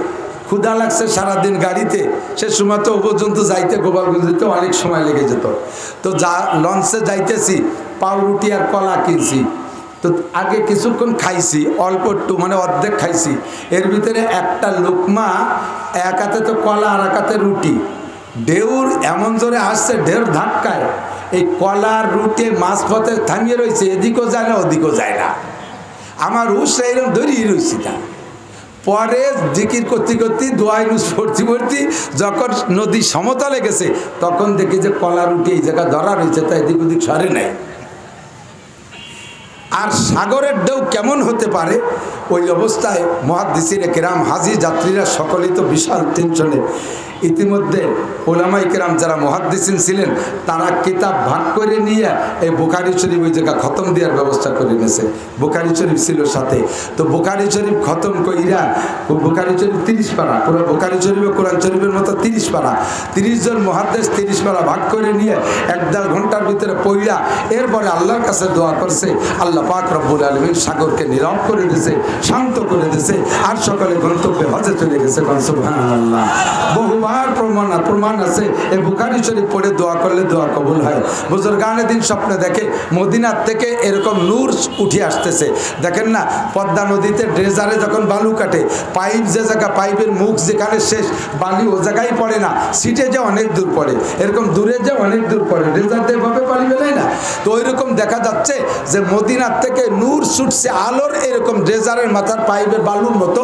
ক্ষুধা লাগছে সারাদিন গাড়িতে, সে সময় তো পর্যন্ত যাইতে গোপালগঞ্জে অনেক সময় লেগে যেত। তো যা লঞ্চে যাইতেছি, পাউরুটি আর কলা কিনছি, তো আগে কিছুক্ষণ খাইছি, অল্প একটু মানে অর্ধেক খাইছি, এর ভিতরে একটা লোকমা, এক হাতে তো কলা আর এক হাতে রুটি, ঢেউর এমন জোরে আসছে ঢেউর ধাক্কায় এই কলার রুটি মাঝপথে থামিয়ে রয়েছে, এদিকেও যায় না ওদিকেও যায় না। আমার হুশ এরকম ধরিয়ে রয়েছি না। পরে জিকির করতে করতে দোয়াই নুস পড়তে পড়তে যখন নদী সমতলে গেছে তখন দেখি যে কলার রুটি এই জায়গা ধরা রয়েছে, তাই এদিক ওদিক সরে নাই। আর সাগরের ঢেউ কেমন হতে পারে ওই অবস্থায় মুহাদ্দিসিনে কেরাম, হাজি যাত্রীরা সকলেই তো বিশাল টেনশনে। ইতিমধ্যে ওলামাই কেরাম যারা মুহাদ্দিসিন ছিলেন তারা কিতাব ভাগ করে নিয়ে এই বুখারী শরীফ ওই জায়গা খতম দেওয়ার ব্যবস্থা করে নিয়েছে। বুখারী শরীফ ছিল সাথে, তো বুখারী শরীফ খতম কইরা, বুখারী শরীফ 30 পারা, পুরো বুখারী শরীফ কোরআন শরীফের মতো 30 পারা, 30 জন মুহাদ্দিস 30 পারা ভাগ করে নিয়ে 1-1.5 ঘন্টার ভিতরে পড়া এরপরে আল্লাহর কাছে দোয়া করছে। আল্লাহ পাক রব্বুল আলামিন সাগরকে নীরব করে দিয়েছে, শান্ত করে দিয়েছে, আর সকালে গন্তব্যে হজে চলে গেছে। সুবহানাল্লাহ। বহুবার প্রমাণ আছে এই বুখারী শরীফ পড়ে দোয়া করলে দোয়া কবুল হয়। বুজুর্গানে দিন স্বপ্নে দেখে মদিনার থেকে এরকম নূর উঠে আসতেছে। দেখেন না পদ্মা নদীতে ড্রেজারে যখন বালু কাটে, পাইপ যে জায়গা, পাইপের মুখ যেখানে শেষ, বালি ও জায়গায় পড়ে না, সিটে যে অনেক দূর পড়ে, এরকম দূরে যে অনেক দূর পড়ে, ড্রেজার দিয়ে ভাবে পানি বেলায় না। তো ওই রকম দেখা যাচ্ছে যে মদিনার থেকে নূর ছুটছে, আলোর এরকম ড্রেজারের মাথার পাইপের বালুর মতো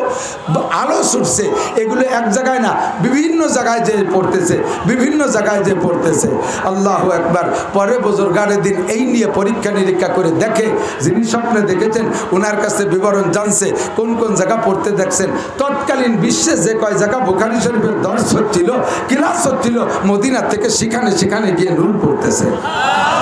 আলো ছুটছে। এগুলো এক জায়গায় না, বিভিন্ন জায়গায় যে পড়তেছে, বিভিন্ন জায়গায় যে পড়তেছে। আল্লাহু আকবার। পরে বুজুর্গানের দিন এই নিয়ে পরীক্ষা নিরীক্ষা করে দেখে, যিনি স্বপ্নে দেখেছেন ওনার কাছে বিবরণ জানছে কোন কোন জায়গা পড়তে দেখছেন। তৎকালীন বিশ্বে যে কয় জায়গা বুখারী শরীফের দর্শ হচ্ছিল, ক্লাস হচ্ছিল, মদিনা থেকে সেখানে গিয়ে নূর পড়তেছে।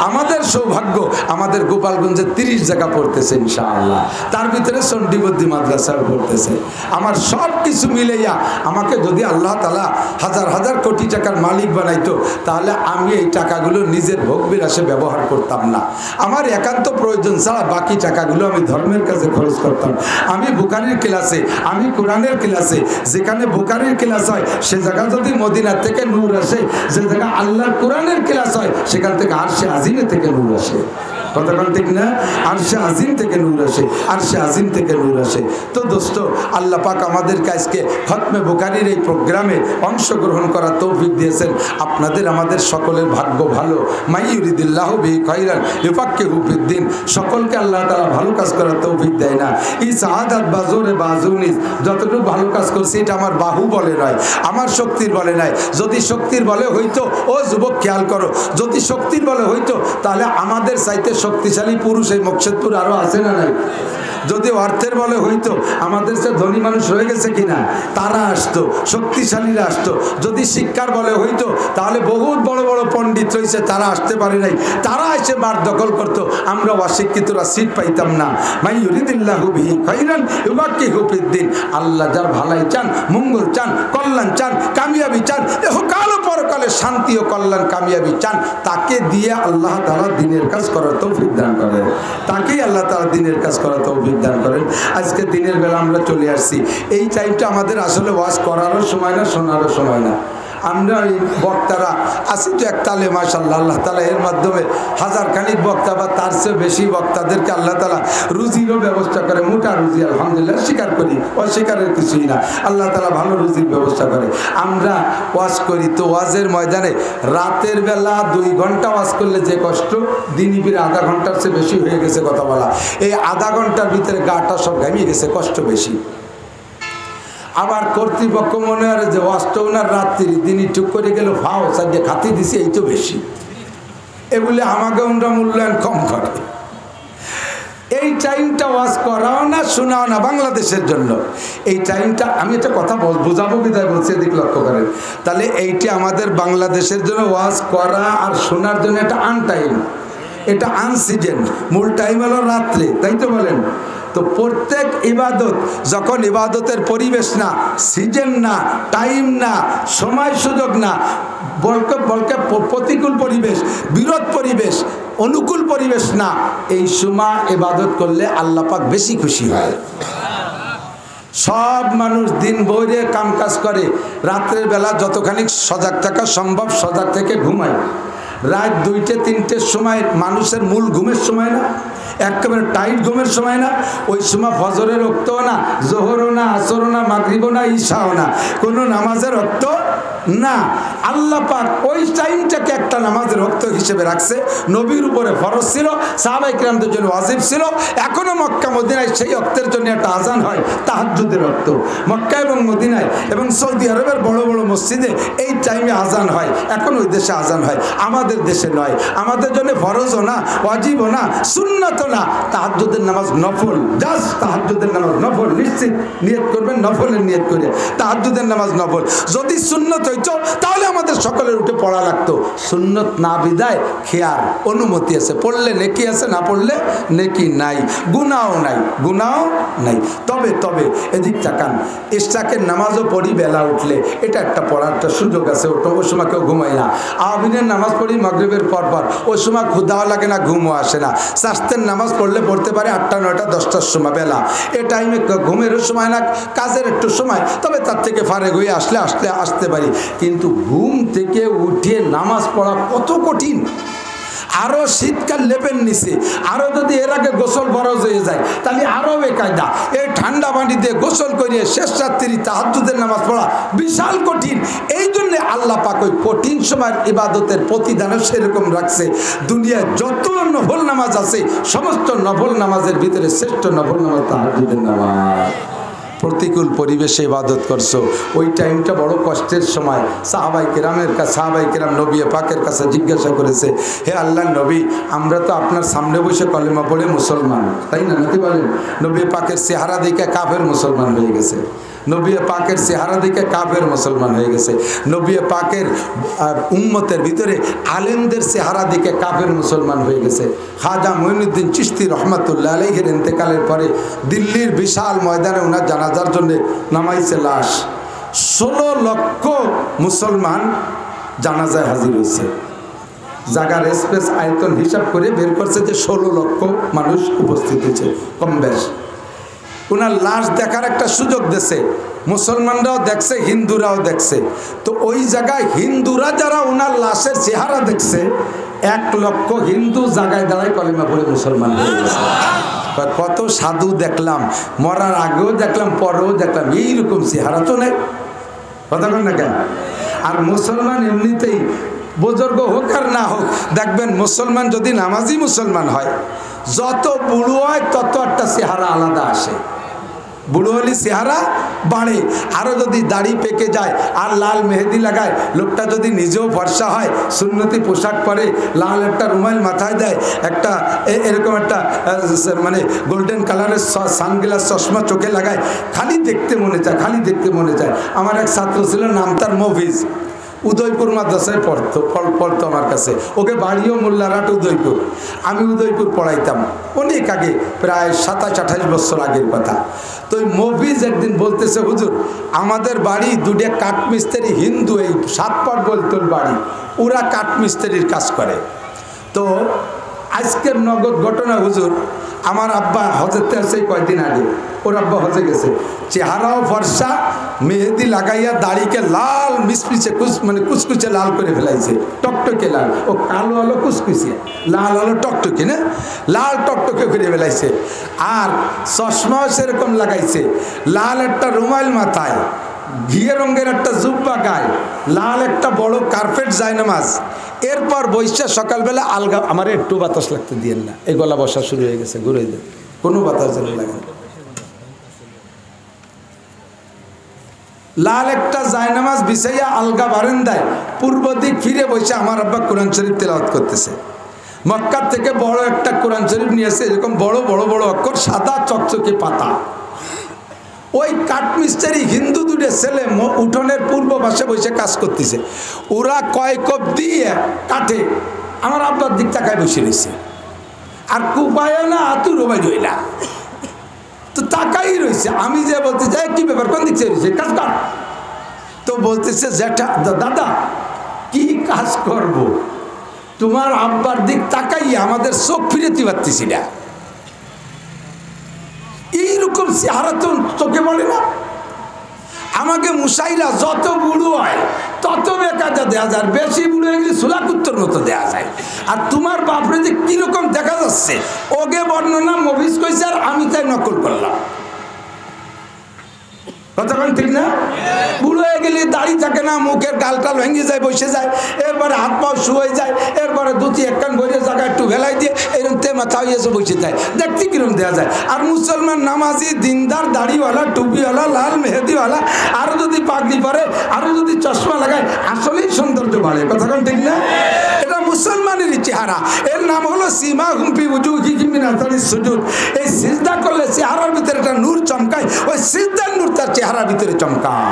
আমাদের সৌভাগ্য আমাদের গোপালগঞ্জে 30 জায়গা পড়তেছে ইনশাআল্লাহ, তার ভিতরে চণ্ডীবদ্দী মাদ্রাসাও পড়তেছে। আমার সব কিছু মিলাইয়া আমাকে যদি আল্লাহ তাআলা হাজার হাজার কোটি টাকার মালিক বানাইতো, তাহলে আমি এই টাকাগুলো নিজের ভোগ বিলাসে ব্যবহার করতাম না। আমার একান্ত প্রয়োজন ছাড়া বাকি টাকাগুলো আমি ধর্মের কাছে খরচ করতাম। আমি বুখারীর ক্লাসে, আমি কোরআনের ক্লাসে, যেখানে বুখারীর ক্লাস হয় সে জায়গা যদি মদিনা থেকে নূর আসে, যে জায়গা আল্লাহর কোরআনের ক্লাস হয় সেখান থেকে আরশে আজিমে থেকে নূর আসে। কতক্ষণ ঠিক না? আরশে আজিম থেকে নূর আসে, আরশে আজিম থেকে নূর আসে। তো দোস্ত, আল্লাহ পাক আমাদেরকে আজকে খতমে বুখারীর এই প্রোগ্রামে অংশগ্রহণ করার তৌফিক দিয়েছেন। আপনাদের আমাদের সকলের ভাগ্য ভালো। মাই ইউরিদিল্লাহু বিহি খায়রান ইউফাক্কিহু ফিদ্দিন। সকলকে আল্লাহ তাআলা ভালো কাজ করার তৌফিক দেয় না। এই সাআদাত বাজুরে বাজুনিস, যতটুকু ভালো কাজ করছি এটা আমার বাহু বলে নয়, আমার শক্তির বলে নয়। যদি শক্তির বলে হইতো, ও যুবক খেয়াল করো, যদি শক্তির বলে হইতো তাহলে আমাদের চাইতে শক্তিশালী পুরুষ এই মকসেদপুর আরো আছে না নাই? যদি অর্থের বলে হইতো, আমাদের যে ধনী মানুষ রয়ে গেছে কিনা তারা আসতো, শক্তিশালীরা আসতো। যদি শিক্ষার বলে হইতো তাহলে বহুত বড় বড় পণ্ডিত রয়েছে, তারা আসতে পারে নাই, তারা এসে বার দখল করতো, আমরা অশিক্ষিতরা সিট পাইতাম না। মাই ইউরিদিল্লাহু বিহি খায়রান ইউফাক্কিহু ফিদ্দিন। আল্লাহ যার ভালাই চান, মঙ্গল চান, কল্যাণ চান, কামিয়াবি চান, ইহকাল ও পরকালে শান্তি ও কল্যাণ কামিয়াবি চান, তাকে দিয়ে আল্লাহ তাআলা দ্বীনের কাজ করার তৌফিক দান করেন। তাকেই আল্লাহ তাআলা দ্বীনের কাজ করার তৌফিক দান করেন। আজকে দিনের বেলা আমরা চলে আসছি, এই টাইমটা আমাদের আসলে ওয়াজ করারও সময় না, শোনারও সময় না। আমরা এই বক্তারা আসি তো একতালে মাশাআল্লাহ, আল্লাহ তাআলা এর মাধ্যমে হাজার খানিক বক্তা বা তার চেয়ে বেশি বক্তাদেরকে আল্লাহ তাআলা রুজিরও ব্যবস্থা করে, মোটা রুজি আলহামদুলিল্লাহ, স্বীকার করি, অস্বীকারের কিছুই না, আল্লাহ তাআলা ভালো রুজির ব্যবস্থা করে। আমরা ওয়াজ করি তো ওয়াজের ময়দানে রাতের বেলা 2 ঘন্টা ওয়াজ করলে যে কষ্ট, দিনই ফিরে আধা ঘন্টার চেয়ে বেশি হয়ে গেছে কথা বলা। এই আধা ঘন্টার ভিতরে গাটা সব ঘামিয়ে গেছে, কষ্ট বেশি। আবার কর্তৃপক্ষ মনে হয় যে ওয়াজটা ওনার রাত্রি, দিনই টুক করে গেল ভাও সাইডে খাতি দিছে, এই তো বেশি, এগুলি আমাকে ওনারা মূল্যায়ন কম করে। এই টাইমটা ওয়াজ করাও না শোনাও না বাংলাদেশের জন্য, এই টাইমটা আমি একটা কথা বোঝাবো বিদায় বলছি, এদিক লক্ষ্য করেন। তাহলে এইটা আমাদের বাংলাদেশের জন্য ওয়াজ করা আর শোনার জন্য একটা আনটাইম, এটা আনসিজন, মূল টাইম হলো রাত্রে, তাই তো বলেন? তো প্রত্যেক ইবাদত যখন ইবাদতের পরিবেশ না, সিজন না, টাইম না, সময় সুযোগ না, বলকে প্রতিকূল পরিবেশ, বিরোধ পরিবেশ, অনুকূল পরিবেশ না, এই সময় ইবাদত করলে আল্লাহ পাক বেশি খুশি হয়। সব মানুষ দিন ভরে কাম কাজ করে, রাত্রের বেলা যতখানি সজাগ থাকা সম্ভব সজাগ থেকে ঘুমায়। রাত 2-3টের সময় মানুষের মূল ঘুমের সময় না, একেবারে টাইট ঘুমের সময় না, ওই সময় ফজরের রক্তও না, জোহরও না, আসরও না, মাগরিবও না, ঈশাও না, কোনো নামাজের রক্ত না। আল্লাহ পাক ওই টাইমটাকে একটা নামাজের রক্ত হিসেবে রাখছে। নবীর উপরে ফরজ ছিল, সাহাবায়ে কিরামদের জন্য ওয়াজিব ছিল। এখনো মক্কা মদিনায় সেই রক্তের জন্য একটা আজান হয়, তাহাজ্জুদের রক্ত। মক্কা এবং মদিনায় এবং সৌদি আরবের বড় বড় মসজিদে এই টাইমে আজান হয়, এখন ওই দেশে আজান হয়, আমাদের দেশে নয়। আমাদের জন্য ফরজও না, ওয়াজিবও না, সুন্নতও না, তাহাজ্জুদের নামাজ নফল, জাস্ট তাহাজ্জুদের নামাজ নফল, নিশ্চিত নিয়ত করবেন নফলের নিয়ত করে, তাহাজ্জুদের নামাজ নফল। যদি সুন্নত হইতো তাহলে আমাদের সকলের উঠে পড়া লাগতো, সুন্নত না বিদায় খেয়ার অনুমতি আছে, পড়লে নেকি আছে, না পড়লে নেকি নাই, গুনাহও নাই, গুনাহও নাই। তবে এদিক তাকান, ইশরাকের নামাজও পড়ি বেলা উঠলে, এটা একটা পড়ার একটা সুযোগ আছে, ওই সময় কেউ ঘুমায় না। আবিনের নামাজ পড়ি মাগরিবের পর, ওই সময় ক্ষুধাও লাগে না, ঘুমও আসে না। স্বাস্থ্যের নামাজ পড়লে পড়তে পারে 8টা, 9টা, 10টার সময় বেলা, এ টাইমে ঘুমেরও সময় না, কাজের একটু সময়, তবে তার থেকে ফারেক হয়ে আসতে পারি। কিন্তু ঘুম থেকে উঠে নামাজ পড়া কত কঠিন। আরো শীতকাল লেপের নিচে, আরো যদি এর আগে গোসল ফরজ হয়ে যায় তাহলে আরো বেকায়দা। এই ঠান্ডা পানিতে গোসল করিয়ে শেষ রাত্রি তাহাজ্জুদের নামাজ পড়া বিশাল কঠিন। এই জন্য আল্লাহ পাক ওই কঠিন সময়ের ইবাদতের প্রতিদানও সেরকম রাখছে। দুনিয়ায় যত নফল নামাজ আছে, সমস্ত নফল নামাজের ভিতরে শ্রেষ্ঠ নফল নামাজ তাহাজ্জুদের নামাজ। প্রতিকূল পরিবেশে ইবাদত করছো, ওই টাইমটা বড় কষ্টের সময়। সাহাবায়ে কেরাম নবী পাকের কাছে জিজ্ঞাসা করেছে, হে আল্লাহর নবী, আমরা তো আপনার সামনে বসে কলেমা পড়ে মুসলমান, তাই না, নাকি বলেন? নবী পাকের চেহারা দেখে কাফের মুসলমান হয়ে গেছে, নবী পাকের চেহারা দেখে কাফের মুসলমান হয়ে গেছে, নবী পাকের উম্মতের ভিতরে আলেমদের চেহারা দেখে কাফের মুসলমান হয়ে গেছে। খাজা মঈনুদ্দিন চিশতি রহমাতুল্লাহ আলাইহির ইন্তেকালের পরে দিল্লির বিশাল ময়দানে ওনার জানাজার জন্য নামাইছে লাশ। 16 লক্ষ মুসলমান জানাজায় হাজির হয়েছে। জায়গার স্পেস আয়তন হিসাব করে বের করছে যে 16 লক্ষ মানুষ উপস্থিত হয়েছে, কম বেশ। ওনার লাশ দেখার একটা সুযোগ দিয়েছে, মুসলমানরাও দেখছে, হিন্দুরাও দেখছে। তো ওই জায়গায় হিন্দুরা যারা ওনার লাশের চেহারা দেখছে, 1 লক্ষ হিন্দু জায়গায় দাঁড়ায় কলেমা পড়ে মুসলমান হয়ে গেছে। কত সাধু দেখলাম, মরার আগেও দেখলাম, পরেও দেখলাম, এইরকম চেহারা তো নেই, কথা বল না কেন? আর মুসলমান এমনিতেই বুজুর্গ হোক আর না হোক, দেখবেন মুসলমান যদি নামাজি মুসলমান হয়, যত বুড়ো হয় তত একটা চেহারা আলাদা আসে, বুড়ো হলে চেহারা বাড়ে। আরও যদি দাড়ি পেকে যায় আর লাল মেহেদি লাগায়, লোকটা যদি নিজেও ফর্সা হয়, সুন্নতি পোশাক পরে, লাল একটা রুমাল মাথায় দেয়, একটা এরকম একটা মানে গোল্ডেন কালারের সানগ্লাস চশমা চোখে লাগায়, খালি দেখতে মনে চায়, খালি দেখতে মনে চায়। আমার এক ছাত্র ছিল, নাম তার মফিজ, উদয়পুর মাদ্রাসায় পড়তো আমার কাছে। ওকে বাড়িও মোল্লারহাট উদয়পুর, আমি উদয়পুর পড়াইতাম অনেক আগে, প্রায় 27-28 বছর আগের কথা। তো ওই মফিজ একদিন বলতেছে, হুজুর আমাদের বাড়ি 2টা কাঠমিস্ত্রি হিন্দু, এই 7 পাট বলতোল বাড়ি, ওরা কাঠমিস্ত্রির কাজ করে। তো আজকের নগদ ঘটনা হুজুর, আমার আব্বা হজেতে আছে কয়েকদিন আগে, ওর আব্বা হজে গেছে, চেহারাও ফর্সা, মেহেদি লাগাইয়া দাড়িকে লাল মিসমিসে মানে কুচকুচে লাল করে ফেলাইছে, টকটকে লাল। ও কালো আলো কুচকুচে, লাল আলো টকটকে, না লাল টকটকে করে ফেলাইছে। আর চশমাও সেরকম লাগাইছে, লাল একটা রুমাল মাথায়, ঘিয়ে রঙের একটা জুব্বা গায়ে, লাল একটা বড় কার্পেট জায়নামাজ। এরপর বৈশা সকালবেলা আলগা, আমার একটু বাতাস লাগতে দিয়েন না, এই গলা বসা শুরু হয়ে গেছে, ঘুরে দেন, কোনো বাতাস যেন লাগে না। লাল একটা জায়নামাজ বিছাইয়া আলগা বারান্দায় পূর্ব দিক ফিরে বসে আমার আব্বা কোরআন শরীফ তেলাওয়াত করতেছে। মক্কা থেকে বড় একটা কোরআন শরীফ নিয়ে এসে, এরকম বড় বড় বড় অক্ষর, সাদা চকচকে পাতা। ওই কাঠমিস্ত্রি হিন্দু দুটো ছেলে উঠোনের পূর্ব পাশে বসে কাজ করতেছে। ওরা কয়েক দিয়ে কাঠে আমার আব্বার দিক তাকায় বসে রয়েছে, আর কুপায় না আতুর বাই রইলা, তো তাকাই রয়েছে। আমি যে বলতে চাই কি ব্যাপার, কোন দিক থেকে রয়েছে, কাজ কর। তো বলতেছে জ্যাঠা, দাদা কি কাজ করব, তোমার আব্বার দিক তাকাইয়া আমাদের চোখ ফিরেতে পারতেছি না। এইরকম চেহারা তো চোখে পড়ে না। আমাকে মুসাইরা যত বুড়ো হয় তত বেকাজা দেওয়া যায়, বেশি বুড়ো হয়ে গেলে সোলাকুত্তর মতো দেওয়া যায়। আর তোমার বাপরে যে কিরকম দেখা যাচ্ছে, ওকে বর্ণনা মফিজ কইছে, আর আমি তাই নকল করলাম। কতক্ষণ ঠিক না? বুড়ো হয়ে গেলে দাড়ি থাকে না, মুখের গালটাল ভেঙে যায়, বসে যায়, এরপরে হাত পাও শুয়ে যায়, এরপরে দুটি একখান বইয়ের জায়গায় একটু ভেলাই দিয়ে এরকম তে মাথা হইয়েছে বসে যায়, দেখতে কিরকম দেওয়া যায়। আর মুসলমান নামাজি দিনদার দাড়িওয়ালা টুপিওয়ালা লাল মেহেদিওয়ালা আরো যদি পাগড়ি পরে, আরো যদি চশমা লাগায়, আসলেই সৌন্দর্য বাড়ে। কতক্ষণ ঠিক না? এটা মুসলমানের চেহারা, এর নাম হলো সীমা হুম্পি উজুহি মিন আসারিস সুজুদ। এই সিজদা করলে চেহারার ভিতরে একটা নূর চমকায়, ওই সিজদার নূর তার চেহারার ভিতরে চমকায়।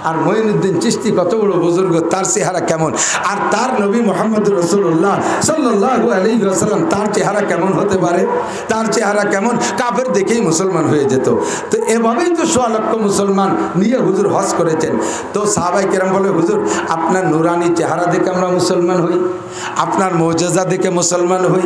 আর মঈনুদ্দিন চিশতি কত বড় বুজুর্গ, তার চেহারা কেমন, আর তার নবী মুহাম্মদ রাসূলুল্লাহ সাল্লাল্লাহু আলাইহি ওয়াসাল্লাম তার চেহারা কেমন হতে পারে, তার চেহারা কেমন, কাফের দেখেই মুসলমান হয়ে যেত। তো এভাবেই তো 100 লক্ষ মুসলমান নিয়ে হুজুর হজ করেছেন। তো সাহাবায়ে কেরাম বলে, হুজুর আপনার নুরানি চেহারা দেখে আমরা মুসলমান হই, আপনার মুজিজা দেখে মুসলমান হই,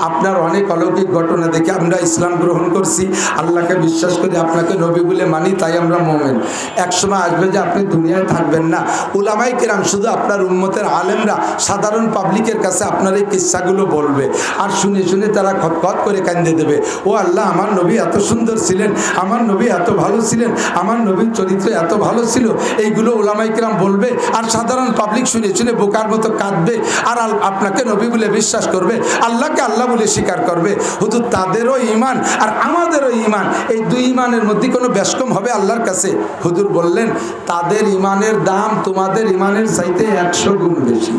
আপনার অনেক অলৌকিক ঘটনা দেখে আমরা ইসলাম গ্রহণ করছি, আল্লাহকে বিশ্বাস করি, আপনাকে নবী বলে মানি, তাই আমরা মুমিন। এক সময় আসবে যে আপনি দুনিয়ায় থাকবেন না, উলামায়ে কেরাম শুধু আপনার উম্মতের আলেমরা সাধারণ পাবলিকের কাছে আপনার এই কিস্সাগুলো বলবে, আর শুনে শুনে তারা খতখত করে কান্দে দেবে, ও আল্লাহ আমার নবী এত সুন্দর ছিলেন, আমার নবী এত ভালো ছিলেন, আমার নবীর চরিত্র এত ভালো ছিল, এইগুলো উলামায়ে কেরাম বলবে, আর সাধারণ পাবলিক শুনে শুনে বোকার মতো কাঁদবে, আর আপনাকে নবী বলে বিশ্বাস করবে, আল্লাহকে আল্লাহ বলে স্বীকার করবে। হুজুর তাদেরও ঈমান আর আমাদেরও ঈমান, এই দুই ঈমানের মধ্যে কোনো ব্যস্কম হবে আল্লাহর কাছে? হুজুর বললেন, তাদের ঈমানের দাম তোমাদের ঈমানের চাইতে 100 গুণ বেশি,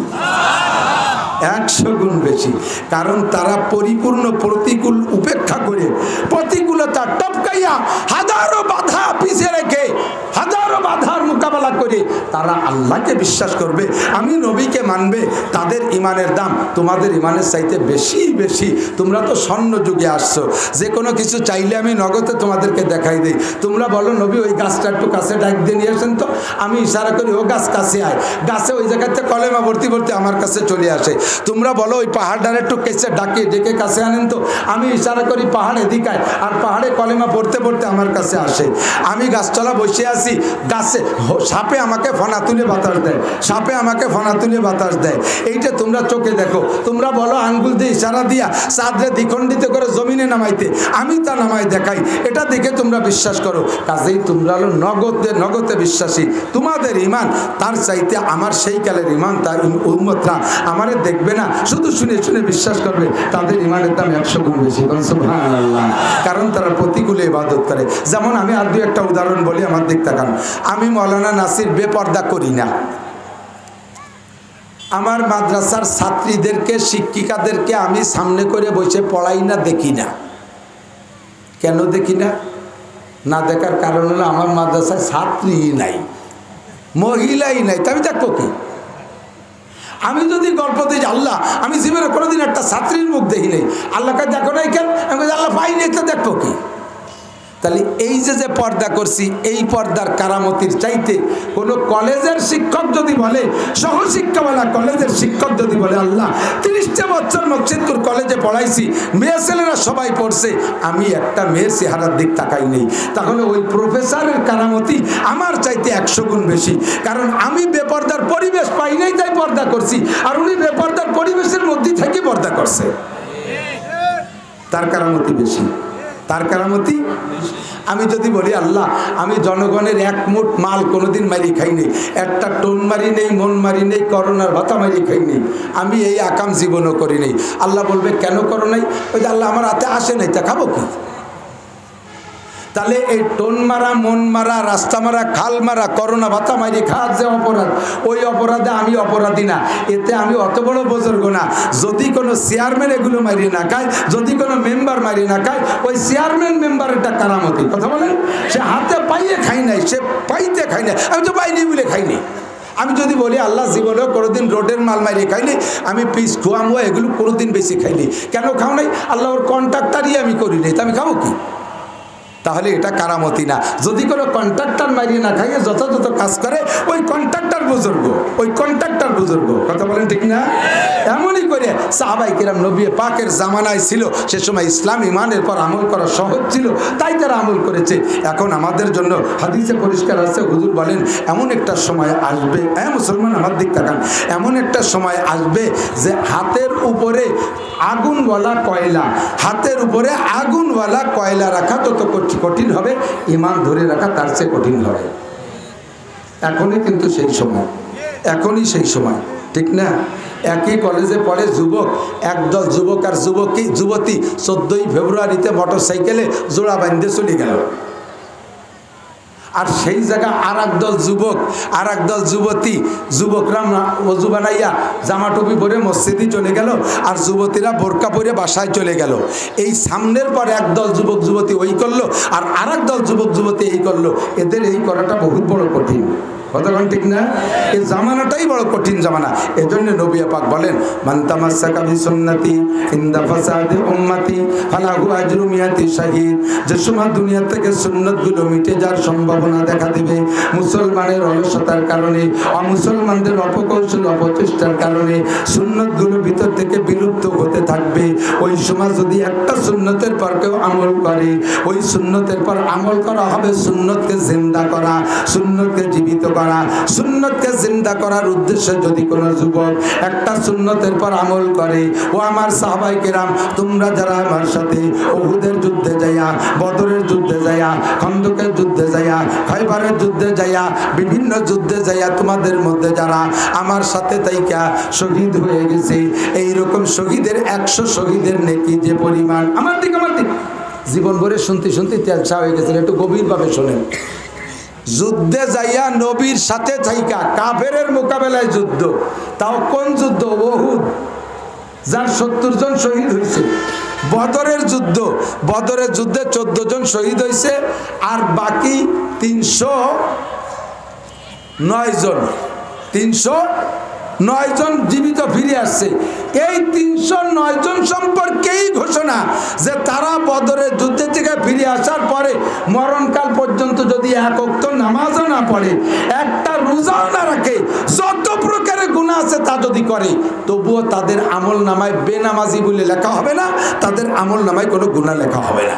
100 গুণ বেশি। কারণ তারা পরিপূর্ণ প্রতিকূল উপেক্ষা করে, প্রতিকূলতা টপকাইয়া হাজারো বাধা পিছিয়ে রেখে, হাজারো বাধার মোকাবেলা করে তারা আল্লাহকে বিশ্বাস করবে, আমি নবীকে মানবে। তাদের ঈমানের দাম তোমাদের ঈমানের চাইতে বেশি বেশি। তোমরা তো স্বর্ণ যুগে আসছো, যে কোনো কিছু চাইলে আমি নগদে তোমাদেরকে দেখাই দিই। তোমরা বলো নবী ওই গাছটা একটু কাছে ডাক দিয়ে নিয়ে আসেন তো, আমি ইশারা করি ও গাছ কাছে আয়, গাছে ওই জায়গাতে কলেমা ভর্তি ভর্তি আমার কাছে চলে আসে। তোমরা বলো ওই পাহাড়টার একটু কেসে ডাকে ডেকে কাছে আনেন তো, আমি ইশারা করি পাহাড় এদিকায়, আর পাহাড়ে কলেমা পড়তে পড়তে আমার কাছে আসে। আমি গাছতলা বসে আছি, গাছে সাপে আমাকে ফনা তুলে বাতাস দেয়, সাপে আমাকে ফনা তুলে বাতাস দেয়। এইটা তোমরা চোখে দেখো। তোমরা বলো আঙ্গুল দিয়ে ইশারা দিয়া চাঁদরে দ্বিখণ্ডিত করে জমিনে নামাইতে, আমি তা নামাই দেখাই, এটা দেখে তোমরা বিশ্বাস করো। কাজেই তোমরা হলো নগদে বিশ্বাসী। তোমাদের ঈমান তার চাইতে আমার সেই কালের ঈমান, তার উম্মতরা আমারে দেখবে না, শুধু শুনে শুনে বিশ্বাস করবে, তাদের ঈমানের দাম 100 গুণ বেশি। সুবহানাল্লাহ। কারণ তারা প্রতিকূলে ইবাদত করে। যেমন আমি আর দুই একটা উদাহরণ বলি, আমার দিক তাকান। আমি মৌলানা নাসির বেপর্দা করি না। আমার মাদ্রাসার ছাত্রীদেরকে, শিক্ষিকাদেরকে আমি সামনে করে বসে পড়াই না, দেখি না। কেন দেখি না? না দেখার কারণ হলো আমার মাদ্রাসায় ছাত্রী নাই, মহিলাই নাই, তা আমি দেখবো কি? আমি যদি গল্প দিই আল্লাহ আমি জীবনে কোনোদিন একটা ছাত্রীর মুখ দেখি নেই, আল্লাহকে দেখো নাই কেন? আমি আল্লাহ পাই নাই, তো দেখবো কি? তাহলে এই যে পর্দা করছি, এই পর্দার কারামতির চাইতে কোনো কলেজের শিক্ষক যদি বলে, সহশিক্ষাওয়ালা কলেজের শিক্ষক যদি বলে, আল্লাহ 30টা বছর মসজিদপুর কলেজে পড়াইছি, মেয়ে ছেলেরা সবাই পড়ছে, আমি একটা মেয়ের চেহারার দিক তাকাই নেই, তাহলে ওই প্রফেসরের কারামতি আমার চাইতে 100 গুণ বেশি। কারণ আমি বেপর্দার পরিবেশ পাই নাই, তাই পর্দা করছি, আর উনি বেপর্দার পরিবেশের মধ্যে থেকে পর্দা করছে, তার কারামতি বেশি, তার কারামতি। আমি যদি বলি আল্লাহ আমি জনগণের এক মুঠ মাল কোনোদিন মারি খাই নেই, একটা টোন মারি নেই, মন মারি নেই, করোনার ভাতা মারি খাই নেই, আমি এই আকাম জীবনও করি নেই। আল্লাহ বলবে কেন করো নাই? ওই যে আল্লাহ আমার হাতে আসে নাই, তা খাবো কি? তাহলে এই টোন মারা, মন মারা, রাস্তা মারা, খাল মারা, করোনা ভাতা মারি খাওয়ার যে অপরাধ, ওই অপরাধে আমি অপরাধী না, এতে আমি অত বড় বুজুর্গ না। যদি কোনো চেয়ারম্যান এগুলো মারি না খায়, যদি কোনো মেম্বার মারি না খায়, ওই চেয়ারম্যান মেম্বারেরটা কারামতি। কথা বলেন, সে হাতে পাইয়ে খাই নাই, সে পাইতে খাই নাই, আমি তো পাইনি বলে খাইনি। আমি যদি বলি আল্লাহ জীবনেও কোনোদিন রোডের মাল মারিয়ে খাইনি, আমি পিস খোয়ামো এগুলো কোনোদিন বেশি খাইনি, কেন খাও নাই? আল্লাহ ওর কন্ট্রাক্টারই আমি করি নাই, তা আমি খাবো কি? তাহলে এটা কারামতি না। যদি কোনো কন্ট্রাক্টর মারিয়ে না খাইয়ে যথাযথ কাজ করে, ওই কন্ট্রাক্টর বুজুর্গ, ওই কন্ট্রাক্টর বুজুর্গ। কথা বলেন ঠিক না? এমনই করে সাহাবায়ে কেরাম নবী পাকের জামানায় ছিল, সে সময় ইসলাম ইমানের পর আমল করা সহজ ছিল, তাই তারা আমল করেছে। এখন আমাদের জন্য হাদিসে পরিষ্কার আছে, হুজুর বলেন এমন একটা সময় আসবে, মুসলমান আমার দিক তাকান, এমন একটা সময় আসবে যে হাতের উপরে আগুনওয়ালা কয়লা, হাতের উপরে আগুনওয়ালা কয়লা রাখা যত কঠিন হবে, ঈমান ধরে রাখা তার চেয়ে কঠিন হবে। এখনই কিন্তু সেই সময়, এখনই সেই সময়, ঠিক না? একই কলেজে পড়ে যুবক, একদল যুবক আর যুবতী 14ই ফেব্রুয়ারিতে মোটরসাইকেলে জোড়া বাঁধতে চলে গেল, আর সেই জায়গা আর একদল যুবক, আর একদল যুবতী, যুবকরা ওযু বানাইয়া জামা টুপি পরে মসজিদে চলে গেল, আর যুবতীরা বোরকা পরে বাসায় চলে গেল। এই সামনের পর একদল যুবক যুবতী ওই করলো, আর আরেকদল যুবক যুবতী এই করলো। এদের এই করাটা বহুত বড় কঠিন। কতক্ষণ ঠিক না? এই জামানাটাই বড় কঠিন জামানা। এজন্য নবী পাক বলেন, মান তামাসসাকা বিসুন্নতি ইনদা ফাসাদি উম্মতি ফালাহু আজরু মিয়াতি শাহীদ। যে সময় দুনিয়া থেকে সুন্নতগুলো মিটে যাওয়ার সম্ভাবনা দেখা দিবে, মুসলমানের অলসতার কারণে, অমুসলমানদের অপকৌশল অপচেষ্টার কারণে সুন্নতগুলো ভিতর থেকে বিলুপ্ত হতে থাকবে। ওই সময় যদি একটা সুন্নতের পর কেউ আমল করে, ওই সুন্নতের পর আমল করা হবে সুন্নতকে জিন্দা করা, সুন্নতকে জীবিত করা। সুন্নতকে জিন্দা করার উদ্দেশ্যে যদি কোনো যুবক একটা সুন্নতের পর আমল করে, ও আমার সাহাবায়ে কেরাম, তোমরা যারা আমার সাথে উহুদের যুদ্ধে যাইয়া, বদরের যুদ্ধে যাইয়া, খন্দকের যুদ্ধে যাইয়া, খায়বারের যুদ্ধে যাইয়া, বিভিন্ন যুদ্ধে যাইয়া তোমাদের মধ্যে যারা আমার সাথে তাইকা শহীদ হয়ে গেছে, এইরকম শহীদের 100 শহীদের নেকি যে পরিমাণ, আমার দিক জীবন ভরে শুনতে শুনতে তেলসা হয়ে গেছে। একটু গভীরভাবে শোনেন। যুদ্ধে যাইয়া নবীর সাথে থাইকা কাফেরের মোকাবেলায় যুদ্ধ, তাও কোন যুদ্ধ? উহুদ, যার 70 জন শহীদ হয়েছে। বদরের যুদ্ধ, বদরের যুদ্ধে 14 জন শহীদ হয়েছে, আর বাকি 309 জন, 309 জন জীবিত ফিরে আসছে। এই 309 জন সম্পর্কেই ঘোষণা যে তারা বদরের যুদ্ধে থেকে ফিরে আসার পরে মরণকাল পর্যন্ত যদি এক ওয়াক্ত নামাজও না পড়ে, একটা রোজাও না রাখে, যত প্রকারের গুনাহ আছে তা যদি করে, তবুও তাদের আমল নামায় বেনামাজি বলে লেখা হবে না, তাদের আমল নামায় কোনো গুনাহ লেখা হবে না।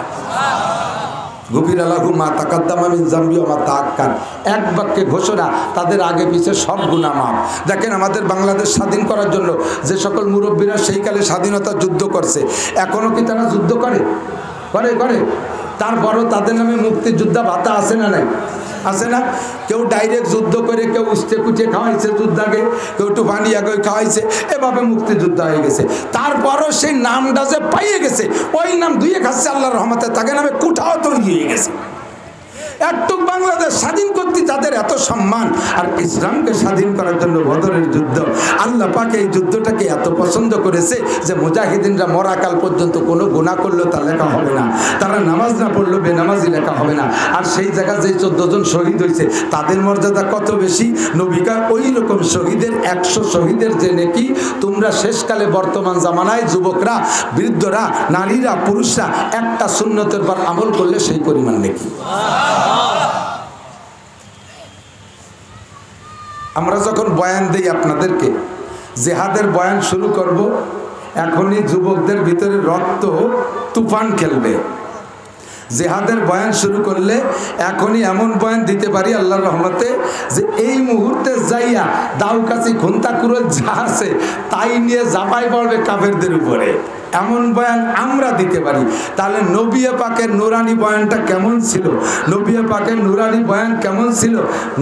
গফিরা লাহু মা তাকাদ্দামা মিন যামবি ওয়া মা তাআক্কার, এক বাক্যে ঘোষণা, তাদের আগে পিছে সব গুনাহ মাফ। দেখেন আমাদের বাংলাদেশ স্বাধীন করার জন্য যে সকল মুরব্বীরা সেই কালে স্বাধীনতা যুদ্ধ করছে, এখনো কি তারা যুদ্ধ করে? করে। তারপরও তাদের নামে মুক্তিযোদ্ধা ভাতা আছে না নাই? আছে না? কেউ ডাইরেক্ট যুদ্ধ করে, কেউ উস্তে কুচে খাওয়াইছে যুদ্ধাকে, কেউ একটু পানিয়া করে খাওয়াইছে, এভাবে মুক্তিযোদ্ধা হয়ে গেছে। তারপরও সেই নামটা যে পাইয়ে গেছে, ওই নাম ধুয়ে খাচ্ছে আল্লাহর রহমতে, তাকে নামে কুঠাও তৈরি হয়ে গেছে। একটু বাংলাদেশ স্বাধীন করতে তাদের এত সম্মান, আর ইসলামকে স্বাধীন করার জন্য বদরের যুদ্ধ, আল্লাহ পাক এই যুদ্ধটাকে এত পছন্দ করেছে যে মুজাহিদিনরা মরাকাল পর্যন্ত কোনো গুনাহ করলেও তা লেখা হবে না, তারা নামাজ না পড়লেও বেনামাজি লেখা হবে না। আর সেই জায়গায় যে 14 জন শহীদ হয়েছে, তাদের মর্যাদা কত বেশি। নবীকা ওই রকম শহীদের 100 শহীদের যে নেকি তোমরা শেষকালে বর্তমান জামানায় যুবকরা, বৃদ্ধরা, নারীরা, পুরুষরা একটা সুন্নতের পর আমল করলে সেই পরিমাণ নেকি। আমরা যখন বয়ান দেই আপনাদেরকে, জেহাদের বয়ান শুরু করব, এখনই যুবকদের ভিতরে রক্ত তুফান খেলবে। জেহাদের বয়ান শুরু করলে এখনই এমন বয়ান দিতে পারি আল্লাহর রহমতে যে এই মুহূর্তে যাইয়া দাউ কাছি খুন্তা কুরল যা আছে তাই নিয়ে ঝাঁপাই পড়বে কাফেরদের উপরে, এমন বয়ান আমরা দিতে পারি। তাহলে নবী পাকের নুরানি বয়ানটা কেমন ছিল? নবী পাকের নুরানি বয়ান কেমন ছিল?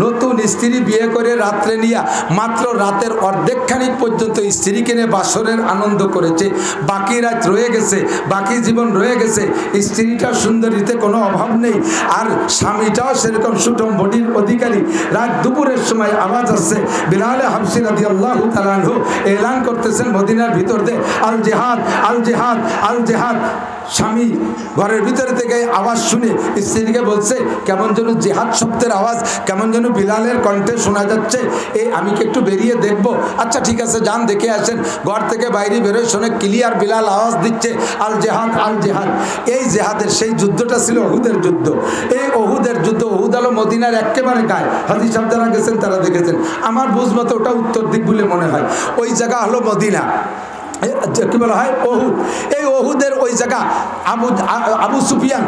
নতুন স্ত্রী বিয়ে করে রাত্রে নিয়া মাত্র রাতের অর্ধেকখানিক পর্যন্ত স্ত্রীকে নিয়ে বাসরের আনন্দ করেছে, বাকি রাত রয়ে গেছে, বাকি জীবন রয়ে গেছে। স্ত্রীটা সুন্দরীতে কোনো অভাব নেই, আর স্বামীটাও সেরকম সুঠম বডির অধিকারী। রাত দুপুরের সময় আওয়াজ আসছে, বিলাল হাবশী রাদিয়াল্লাহু তাআলা আনহু এলান করতেছেন মদিনার ভিতর দিয়ে, আল জিহাদ, আল জিহাদ, আল জিহাদ। স্বামী ঘরের ভিতরে থেকে আওয়াজ শুনে স্ত্রীকে বলছে, কেমন যেন জিহাদ শব্দের আওয়াজ কেমন যেন বিলালের কণ্ঠে শোনা যাচ্ছে, আমি কি একটু বেরিয়ে দেখব? আচ্ছা ঠিক আছে, যান দেখে আসেন। ঘর থেকে বাইরে বেরোয় শোনে ক্লিয়ার বিলাল আওয়াজ দিচ্ছে, আল জিহাদ, আল জিহাদ। এই জিহাদের সেই যুদ্ধটা ছিল ওহুদের যুদ্ধ। এই ওহুদের যুদ্ধ, ওহুদ হলো মদিনার একেবারে গায়ে। হাদিস সাহেব যারা গেছেন তারা দেখেছেন। আমার বুঝ মতো ওটা উত্তর দিক বলে মনে হয়। ওই জায়গা হলো মদিনা, কি বলা হয় ওহুদ। এই ওহুদের ওই জায়গা আবু সুফিয়ান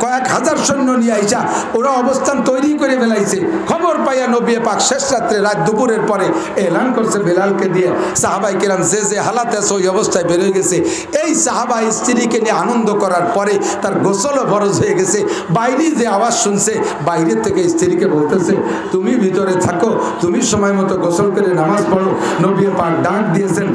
কয়েক হাজার সৈন্য নিয়ে আইসা ওরা অবস্থান তৈরি করে ফেলাইছে। খবর পাইয়া নবী পাক শেষ রাত্রে রাত দুপুরের পরে এলান করছে বেলালকে দিয়ে, সাহাবাই কেরাম যে হালাতে আছে ওই অবস্থায় বেরোয় গেছে। এই সাহাবা স্ত্রীকে নিয়ে আনন্দ করার পরে তার গোসলও ফরজ হয়ে গেছে। বাইরে যে আওয়াজ শুনছে, বাইরের থেকে স্ত্রীকে বলতেছে, তুমি ভিতরে থাকো, তুমি সময় মতো গোসল করে নামাজ পড়ো। নবী পাক ডাক দিয়েছেন,